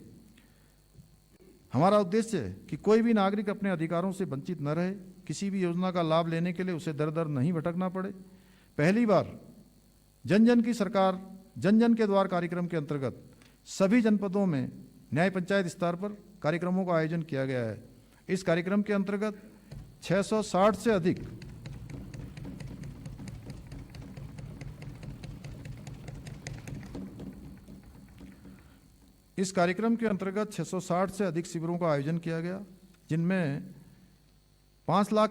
हमारा उद्देश्य है कि कोई भी नागरिक अपने अधिकारों से वंचित न रहे। किसी भी योजना का लाभ लेने के लिए उसे दर दर नहीं भटकना पड़े। पहली बार जन जन की सरकार जन जन के द्वार कार्यक्रम के अंतर्गत सभी जनपदों में न्याय पंचायत स्तर पर कार्यक्रमों का आयोजन किया गया है। इस कार्यक्रम के अंतर्गत 660 से अधिक इस कार्यक्रम के अंतर्गत 660 से अधिक शिविरों का आयोजन किया गया, जिनमें 5 लाख